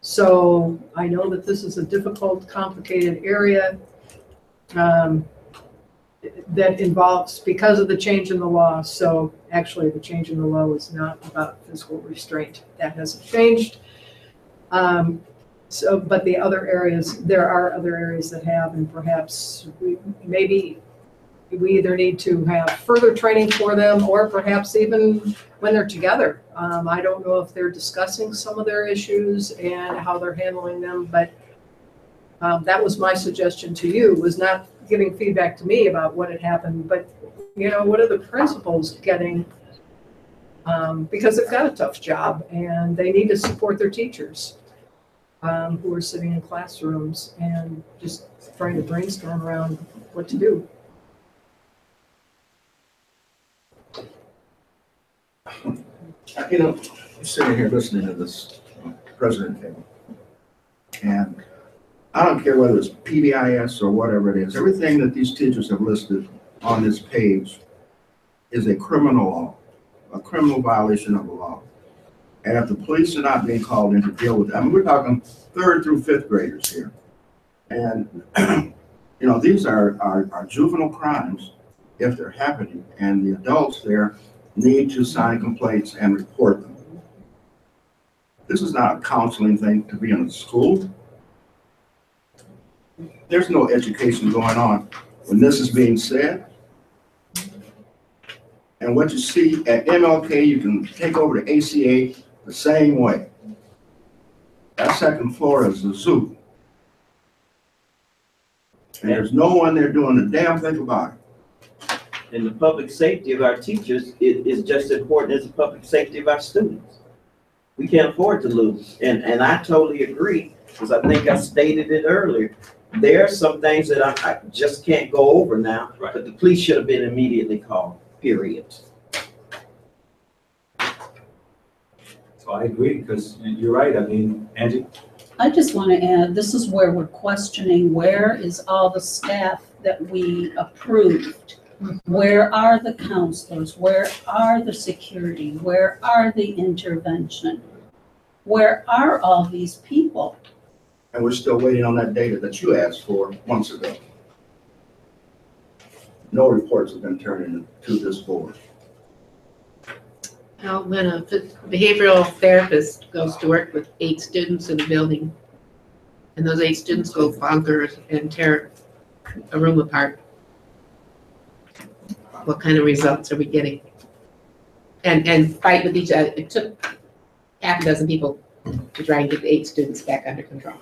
So I know that this is a difficult, complicated area that involves, because of the change in the law. So actually the change in the law is not about physical restraint. That hasn't changed. But the other areas, there are other areas that have, and perhaps we either need to have further training for them, or perhaps even when they're together. I don't know if they're discussing some of their issues and how they're handling them, but that was my suggestion to you, was not giving feedback to me about what had happened, but what are the principals getting? Because they've got a tough job and they need to support their teachers who are sitting in classrooms and just trying to brainstorm around what to do. I'm sitting here listening to this president thing, and I don't care whether it's PBIS or whatever it is, everything that these teachers have listed on this page is a criminal law, a criminal violation of the law. And if the police are not being called in to deal with that, I mean, we're talking 3rd through 5th graders here. And, these are juvenile crimes if they're happening, and the adults there need to sign complaints and report them. This is not a counseling thing to be in a school. There's no education going on when this is being said. And what you see at MLK, you can take over to ACA the same way. That 2nd floor is the zoo. And there's no one there doing a damn thing about it. And the public safety of our teachers is just as important as the public safety of our students. We can't afford to lose. And I totally agree, because I think I stated it earlier. There are some things that I just can't go over now, Right. but the police should have been immediately called, period. So I agree, because you're right. I mean, Angie? I just want to add, this is where we're questioning, where is all the staff that we approved? Where are the counselors? Where are the security? Where are the intervention? Where are all these people? And we're still waiting on that data that you asked for months ago. No reports have been turned into this board. Now, when a behavioral therapist goes to work with 8 students in a building, and those 8 students go bonkers and tear a room apart, what kind of results are we getting? And fight with each other. It took half a dozen people to try and get the 8 students back under control.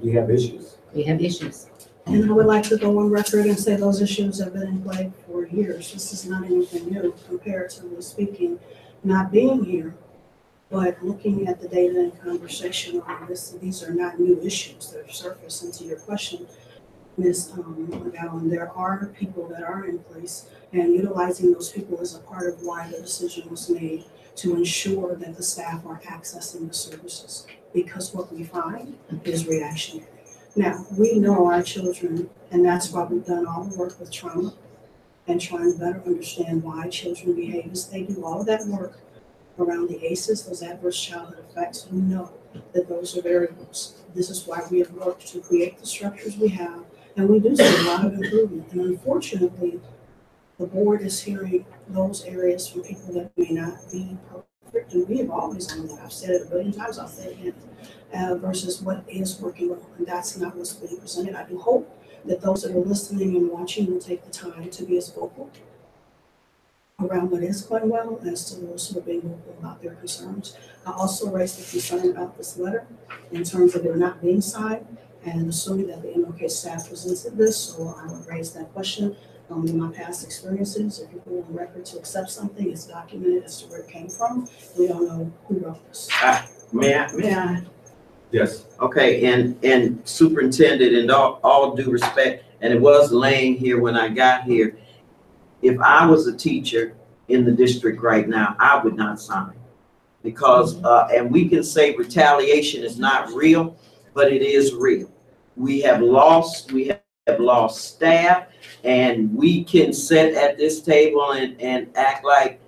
We have issues. We have issues. And I would like to go on record and say those issues have been in play for years. This is not anything new, comparatively speaking, not being here, but looking at the data and conversation on this. These are not new issues that have surfaced. And to your question, Ms. McGowan, there are people that are in place, and utilizing those people is a part of why the decision was made to ensure that the staff are accessing the services, because what we find is reactionary. Now, we know our children, and that's why we've done all the work with trauma and trying to better understand why children behave as they do. All of that work around the ACEs, those adverse childhood effects, we know that those are variables. This is why we have worked to create the structures we have, and we do see a lot of improvement. And unfortunately, the board is hearing those areas from people that may not be perfect, and we have always done that. I've said it a billion times, I'll say it again. Versus what is working well, and that's not what's being presented. I do hope that those that are listening and watching will take the time to be as vocal around what is going well as to those who are being vocal about their concerns. I also raised the concern about this letter in terms of it not being signed, and assuming that the MLK staff presented this, so I would raise that question. In my past experiences, if people on record to accept something, it's documented as to where it came from. We don't know who wrote this. May I? Yes. Okay, and superintendent, and all due respect, and it was laying here when I got here, if I was a teacher in the district right now, I would not sign. Because, and we can say retaliation is not real, but it is real. We have lost staff, and we can sit at this table and act like,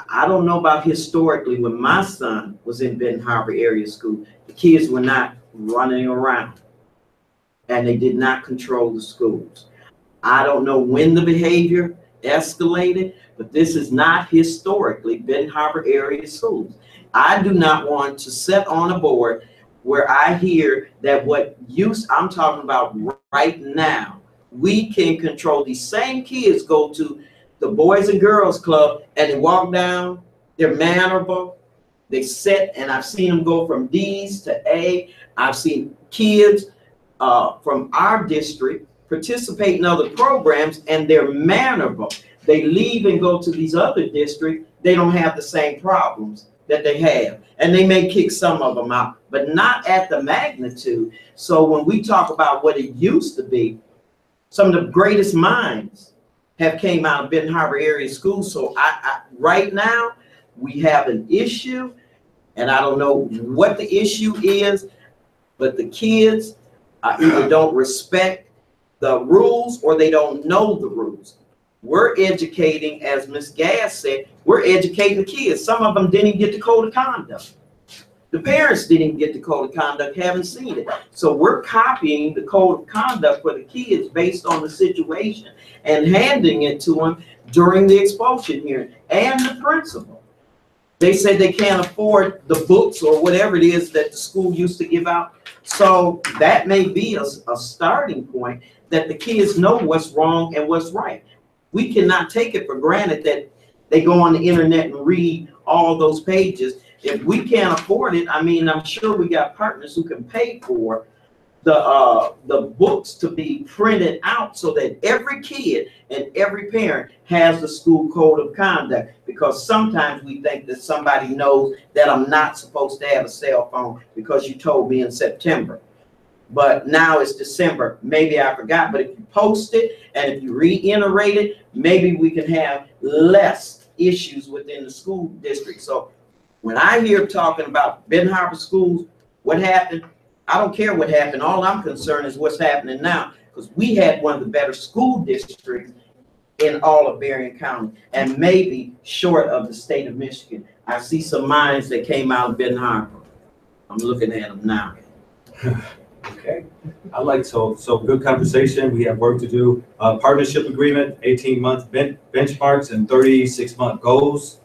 I don't know about historically, when my son was in Benton Harbor area school, the kids were not running around and they did not control the schools. I don't know when the behavior escalated, but this is not historically Benton Harbor area schools. I do not want to sit on a board where I hear that I'm talking about right now, we can control. These same kids go to the Boys and Girls Club and they walk down, they're mannerable, they sit, and I've seen them go from D's to A. I've seen kids from our district participate in other programs and they're mannerable. They leave and go to these other districts, they don't have the same problems that they have. And they may kick some of them out, but not at the magnitude. So when we talk about what it used to be, some of the greatest minds have came out of Benton Harbor area schools. So right now we have an issue, and I don't know what the issue is, but the kids either don't respect the rules or they don't know the rules. We're educating, as Ms. Gass said, we're educating the kids. Some of them didn't even get the code of conduct. The parents didn't even get the code of conduct, haven't seen it. So we're copying the code of conduct for the kids based on the situation and handing it to them during the expulsion hearing, and the principal. They said they can't afford the books or whatever it is that the school used to give out. So that may be a starting point, that the kids know what's wrong and what's right. We cannot take it for granted that they go on the internet and read all those pages. If we can't afford it, I mean, I'm sure we got partners who can pay for the books to be printed out so that every kid and every parent has the school code of conduct. Because sometimes we think that somebody knows that I'm not supposed to have a cell phone because you told me in September. But now it's December. Maybe I forgot, but if you post it and if you reiterate it, maybe we can have less issues within the school district. So when I hear talking about Benton Harbor schools, what happened, I don't care what happened. All I'm concerned is what's happening now, because we had one of the better school districts in all of Berrien County, and maybe short of the state of Michigan. I see some minds that came out of Benton Harbor. I'm looking at them now. Okay, I like so good conversation. We have work to do. Partnership agreement, 18-month benchmarks and 36-month goals.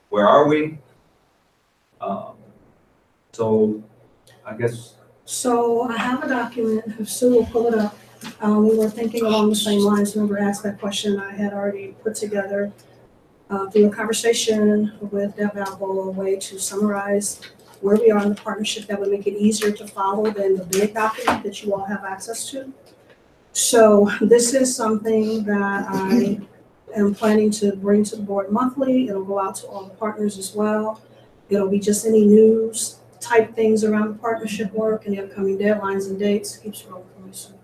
Where are we? So I guess. So I have a document, if Sue will pull it up. We were thinking along the same lines. Remember, asked that question I had already put together through a conversation with Deb Albo, a way to summarize where we are in the partnership that would make it easier to follow than the big document that you all have access to. So this is something that I am planning to bring to the board monthly. It'll go out to all the partners as well. It'll be just any news type things around the partnership work and the upcoming deadlines and dates. Keep scrolling for me soon.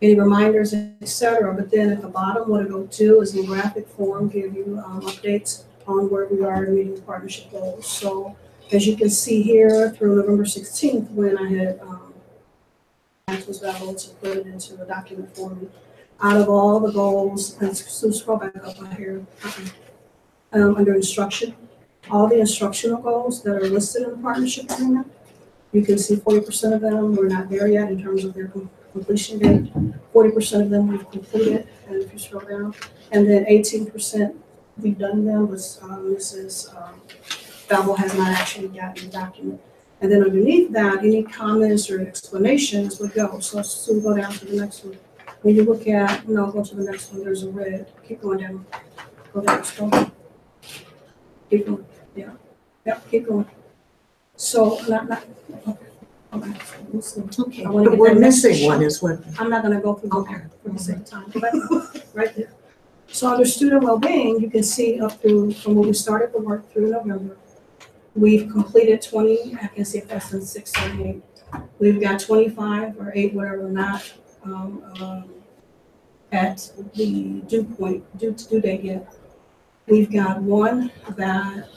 Any reminders, etc. But then at the bottom, what it'll do is in graphic form give you updates on where we are in meeting the partnership goals. So as you can see here, through November 16th, when I had was able to put it into a document for me, out of all the goals, and so scroll back up right here, under instruction, all the instructional goals that are listed in the partnership agreement, you can see 40% of them, we're not there yet in terms of their completion date. 40% of them we've completed, and if you scroll down, and then 18% we've done them, but Mrs. Falvo has not actually gotten the document. And then underneath that, any comments or explanations would go. So we'll go down to the next one. When you look at, no, go to the next one, there's a red. Keep going down. Go down, scroll down. Keep going, yeah. Yep, keep going. So, okay. Okay, but we're missing one is what. I'm not gonna go through that for the sake of time, right there. So under student well-being, you can see up through, from when we started the work through November, We've completed 20, I can see if that's in 6, 7, 8. We've got 25 or 8, whatever, not at the due date yet. We've got one that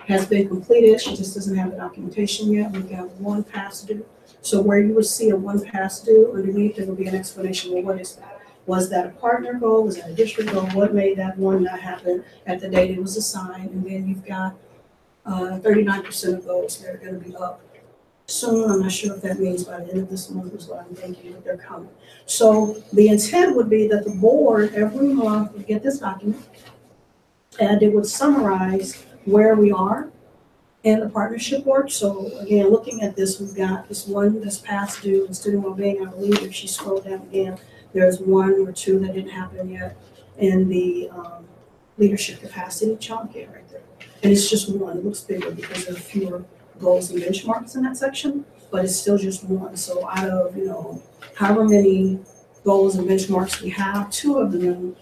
has been completed, she just doesn't have the documentation yet. We've got one past due. So where you would see a one past due, underneath there will be an explanation, well, what is that? Was that a partner goal? Was that a district goal? What made that one not happen at the date it was assigned? And then you've got 39% of those that are gonna be up soon. I'm not sure if that means by the end of this month is what I'm thinking, but they're coming. So the intent would be that the board every month would get this document and it would summarize where we are in the partnership work. So again, looking at this, we've got this one that's past due in student wellbeing. I believe if she scrolled down again, there's 1 or 2 that didn't happen yet in the leadership capacity chunk here right there. And it's just one. It looks bigger because there are fewer goals and benchmarks in that section, but it's still just one. So out of, however many goals and benchmarks we have, 2 of them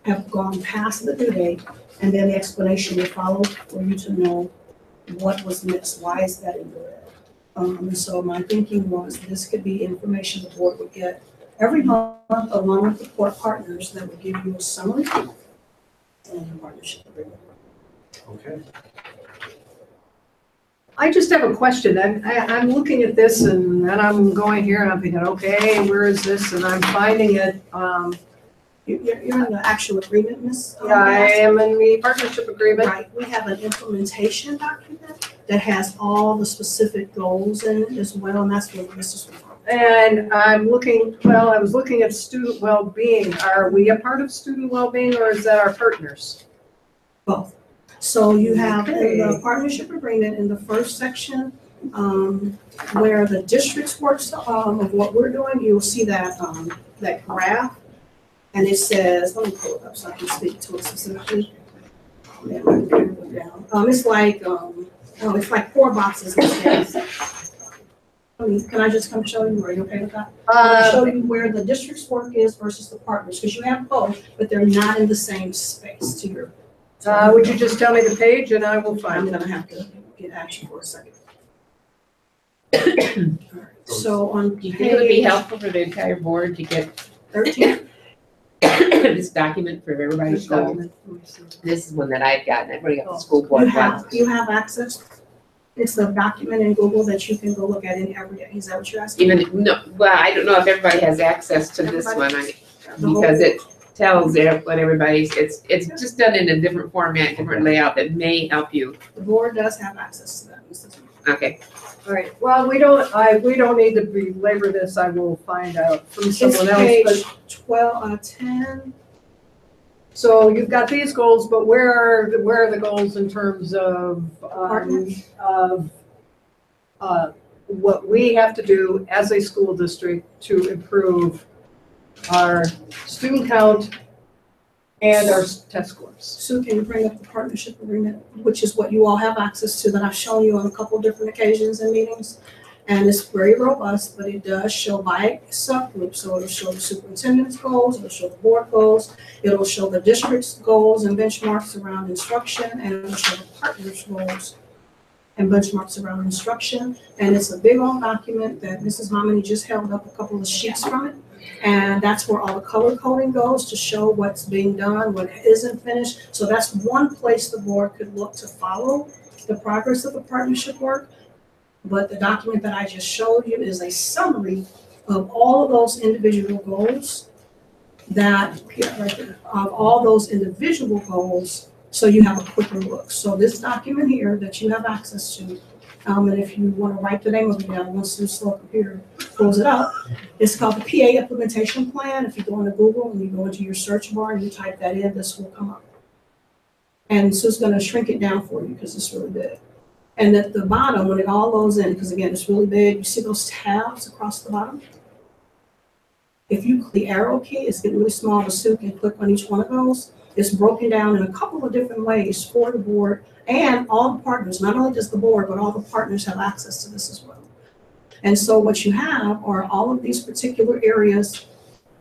have gone past the due date, and then the explanation will follow for you to know what was missed, why is that in the red. So my thinking was this could be information the board would get every month along with the core partners that would give you a summary and a partnership agreement. Okay. I just have a question. I'm looking at this and then I'm going here and I'm thinking, okay, where is this? And I'm finding it. You're in the actual agreement, Ms. Yeah, I am in the partnership agreement. Right, we have an implementation document that has all the specific goals in it as well, and that's what this is from. And I was looking at student well-being. Are we a part of student well-being or is that our partners? Both. So you have in the Okay. partnership agreement in the first section, where the district's works of what we're doing, you'll see that that graph. And it says, let me pull it up so I can speak to it specifically. Yeah, my computer went down. It's like 4 boxes. Can I just come show you? Are you okay with that? I'll show you where the district's work is versus the partners, because you have both, but they're not in the same space to your. Would you just tell me the page and I will I'm find it? gonna have to get action for a second. All right, so on Do you think it would be page helpful for the entire board to get 13, this document for everybody's This goal? document. Let me see. This is one that I've gotten. I've already got the school board one. you have access. It's a document in Google that you can go look at every day. Is that what you're asking? Even, no, well, I don't know if everybody has access to this one, The whole- because it tells what everybody's, it's just done in a different format, different layout that may help you. The board does have access to that, Mrs. Okay, All right, well, we don't need to belabor this. I will find out from It's someone else. page But 10. so you've got these goals, but where are the goals in terms of what we have to do as a school district to improve our student count and our test scores? Sue, can you bring up the partnership agreement, which is what you all have access to that I've shown you on a couple different occasions and meetings? And it's very robust, but it does show by subgroup. So it'll show the superintendent's goals, it'll show the board goals, it'll show the district's goals and benchmarks around instruction, and it'll show the partners' goals and benchmarks around instruction. And it's a big old document that Mrs. Momini just held up a couple of sheets from it. And that's where all the color coding goes to show what's being done, what isn't finished. So that's one place the board could look to follow the progress of the partnership work. But the document that I just showed you is a summary of all of those individual goals of all those individual goals, so you have a quicker look. So this document here that you have access to, and if you want to write the name of it down, once the slow computer pulls it up, it's called the PA Implementation Plan. If you go into Google and you go into your search bar and you type that in, this will come up. And so it's going to shrink it down for you because it's really big. And at the bottom, when it all goes in, because again, it's really big, you see those tabs across the bottom? If you click the arrow key, it's getting really small, but Sue can click on each one of those. It's broken down in a couple of different ways for the board and all the partners, not only just the board, but all the partners have access to this as well. And so what you have are all of these particular areas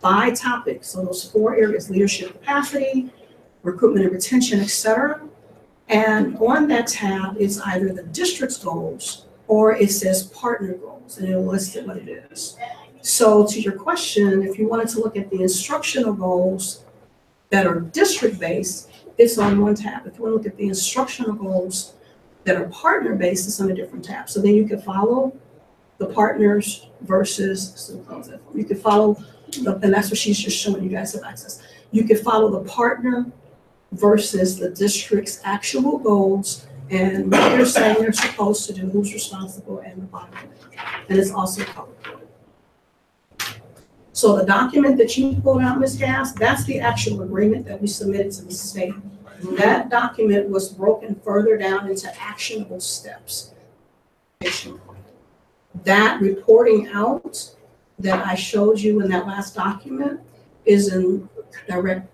by topic. So those 4 areas: leadership capacity, recruitment and retention, et cetera. And on that tab is either the district's goals or it says partner goals, and it'll list it what it is. So to your question, if you wanted to look at the instructional goals that are district-based, it's on one tab. If you want to look at the instructional goals that are partner-based, it's on a different tab. So then you can follow the partners versus, you could follow, and that's what she's just showing you guys have access. You could follow the partner versus the district's actual goals and what they're saying they're supposed to do, who's responsible, and the bottom. And it's also color-coded. So the document that you pulled out, Ms. Gass, that's the actual agreement that we submitted to the state. That document was broken further down into actionable steps. That reporting out that I showed you in that last document is in direct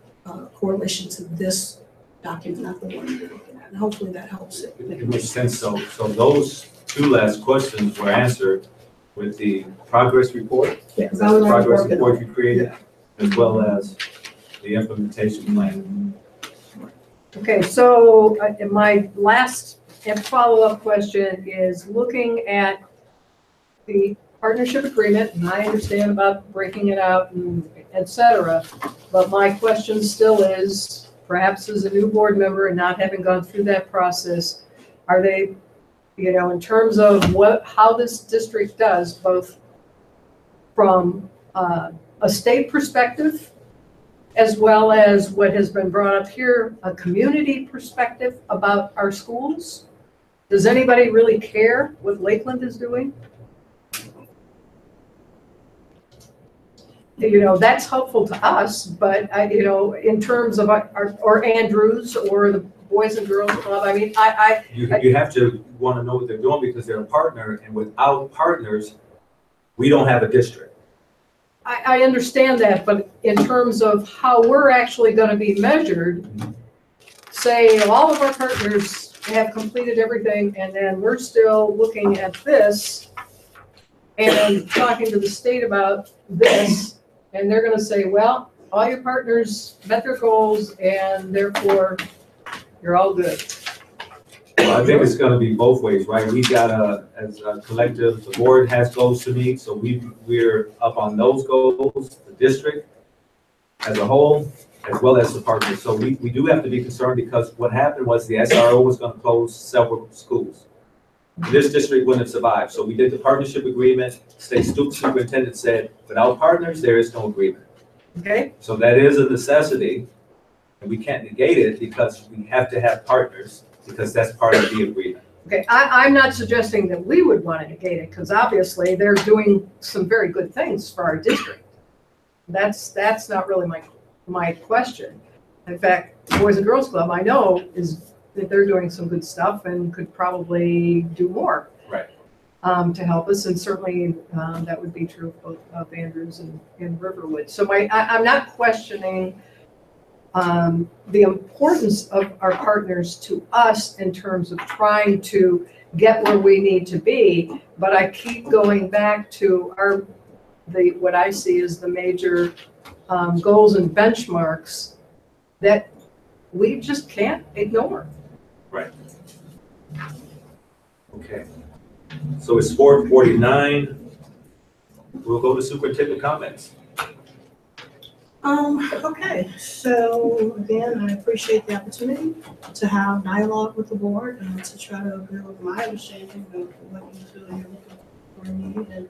correlation to this document, not the one you're looking at. And hopefully that helps it. It makes sense. So those two last questions were answered with the progress report. Yeah, That's the progress report you created, as well as the implementation plan. Okay, so my last and follow-up question is looking at the partnership agreement, and I understand about breaking it out and et cetera, but my question still is, perhaps as a new board member and not having gone through that process, are they, you know, in terms of how this district does, both from a state perspective, as well as what has been brought up here, a community perspective about our schools? Does anybody really care what Lakeland is doing? You know, that's helpful to us, but you know, in terms of or Andrews or the Boys and Girls Club, I mean, You have to want to know what they're doing because they're a partner, and without partners, we don't have a district. I understand that, but in terms of how we're actually going to be measured, say all of our partners have completed everything, and then we're still looking at this and talking to the state about this, and they're going to say, well, all your partners met their goals, and therefore you're all good. Well, I think it's going to be both ways, right? We got as a collective, the board has goals to meet, so we're up on those goals, the district as a whole, as well as the partners. So we do have to be concerned because what happened was the SRO was going to close several schools. This district wouldn't have survived. So we did the partnership agreement. State superintendent said, without partners, there is no agreement. Okay. So that is a necessity, and we can't negate it because we have to have partners, because that's part of the agreement. Okay, I'm not suggesting that we would want to negate it, because obviously they're doing some very good things for our district. That's not really my question. In fact, the Boys and Girls Club, I know, is that they're doing some good stuff and could probably do more. Right. To help us, and certainly that would be true of both of Andrews and Riverwood. So I'm not questioning the importance of our partners to us in terms of trying to get where we need to be, but I keep going back to what I see as the major goals and benchmarks that we just can't ignore. Right. Okay. So it's 4:49. We'll go to superintendent comments. Okay, so again, I appreciate the opportunity to have dialogue with the board and to try to build my understanding of what you feel you're looking for and need and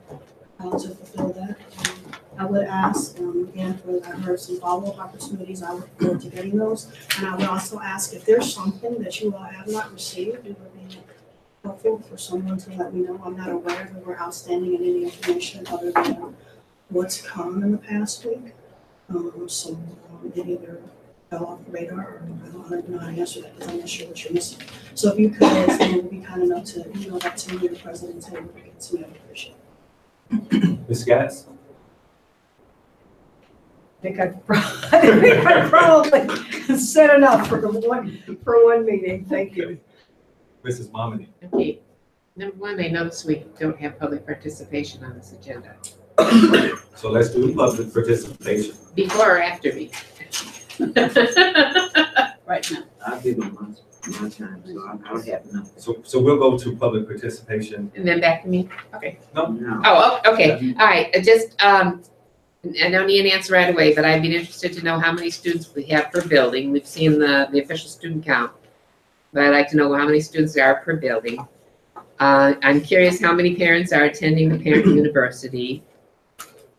how to fulfill that. I would ask, again, I heard some follow-up opportunities. I look forward to getting those. And I would also ask if there's something that you all have not received, it would be helpful for someone to let me know. I'm not aware that we're outstanding in any information other than what's come in the past week. So it either fell off the radar or I don't know how to answer that because I'm not sure what you're missing. So if you could, then be kind enough to email that to me or President Taylor, we can see, I appreciate it. Ms. Gass? I think I probably said enough for one meeting. Thank you. Mrs. Momini? Okay, number one, I notice we don't have public participation on this agenda. So let's do public participation. Before or after me? Right now. I'll give them one. my time, so I don't have nothing. So we'll go to public participation. And then back to me? Okay. No. Oh, okay, all right, just, I don't need an answer right away, but I'd be interested to know how many students we have per building. We've seen the official student count, but I'd like to know how many students there are per building. I'm curious how many parents are attending the parent university.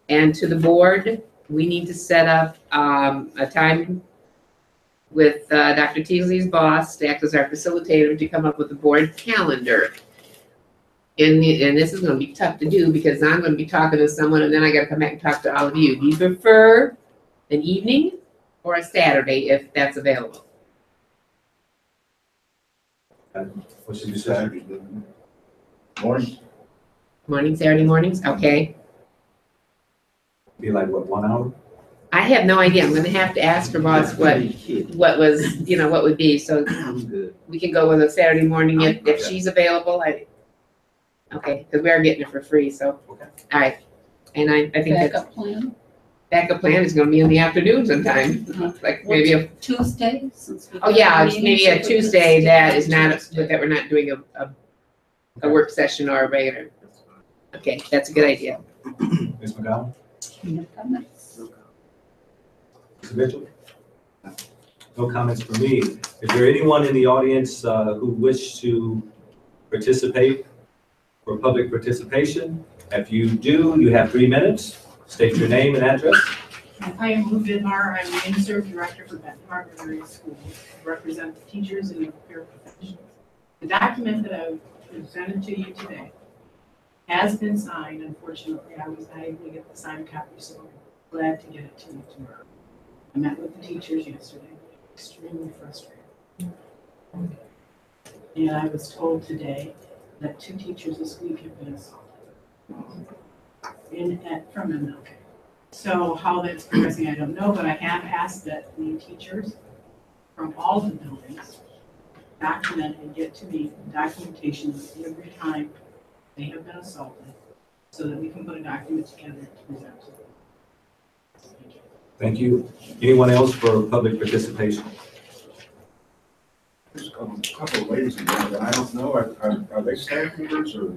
And to the board, we need to set up, a time with, Dr. Teasley's boss to act as our facilitator to come up with a board calendar. And this is gonna be tough to do because I'm gonna be talking to someone and then I gotta come back and talk to all of you. Do you prefer an evening or a Saturday if that's available? What should you say? Morning. Morning, Saturday mornings, okay. Be like, what, 1 hour? I have no idea. I'm gonna have to ask her boss what was, what would be, so I'm good. we can go with a Saturday morning if she's available. Okay, because we are getting it for free, so, Okay. all right. And I think that Backup plan? backup plan is gonna be in the afternoon sometime, like maybe a, Tuesday, since we. oh yeah, have maybe a meetings, so we could Tuesday stick that on is not, Tuesday. that we're not doing a work session or a regular. Okay, that's a good idea. Ms. McGowan? No comments. Mr. Mitchell? No comments from me. Is there anyone in the audience who wish to participate for public participation? If you do, you have 3 minutes. State your name and address. I am Lou Vidmar. I'm the Administrative Director for Benton Harbor Area Schools. I represent the teachers and the paraprofessionals. The document that I've presented to you today has been signed. Unfortunately, I was not able to get the signed copy, so I'm glad to get it to you tomorrow. I met with the teachers yesterday, extremely frustrated. And I was told today that 2 teachers this week have been assaulted from MLK. So how that's progressing, I don't know, but I have asked that the teachers from all of the buildings document and get to me documentation of every time they have been assaulted, so that we can put a document together to present to them. Thank you. Thank you. Anyone else for public participation? There's a couple of ladies in there that I don't know, are they staff members or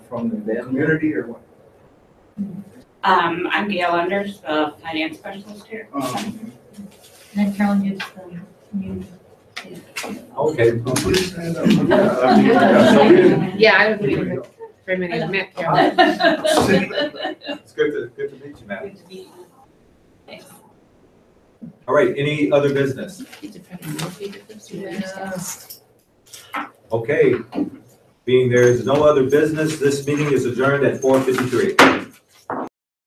from the community or what? I'm Gail Unders, the finance specialist here. And Carolyn gives them community. Okay. Please stand up. Yeah, I mean, yeah, so we didn't- Yeah, I don't believe it. Very many have met Carol. It's good to meet you, Matt. All right, any other business? Okay, being there is no other business, this meeting is adjourned at 4:53.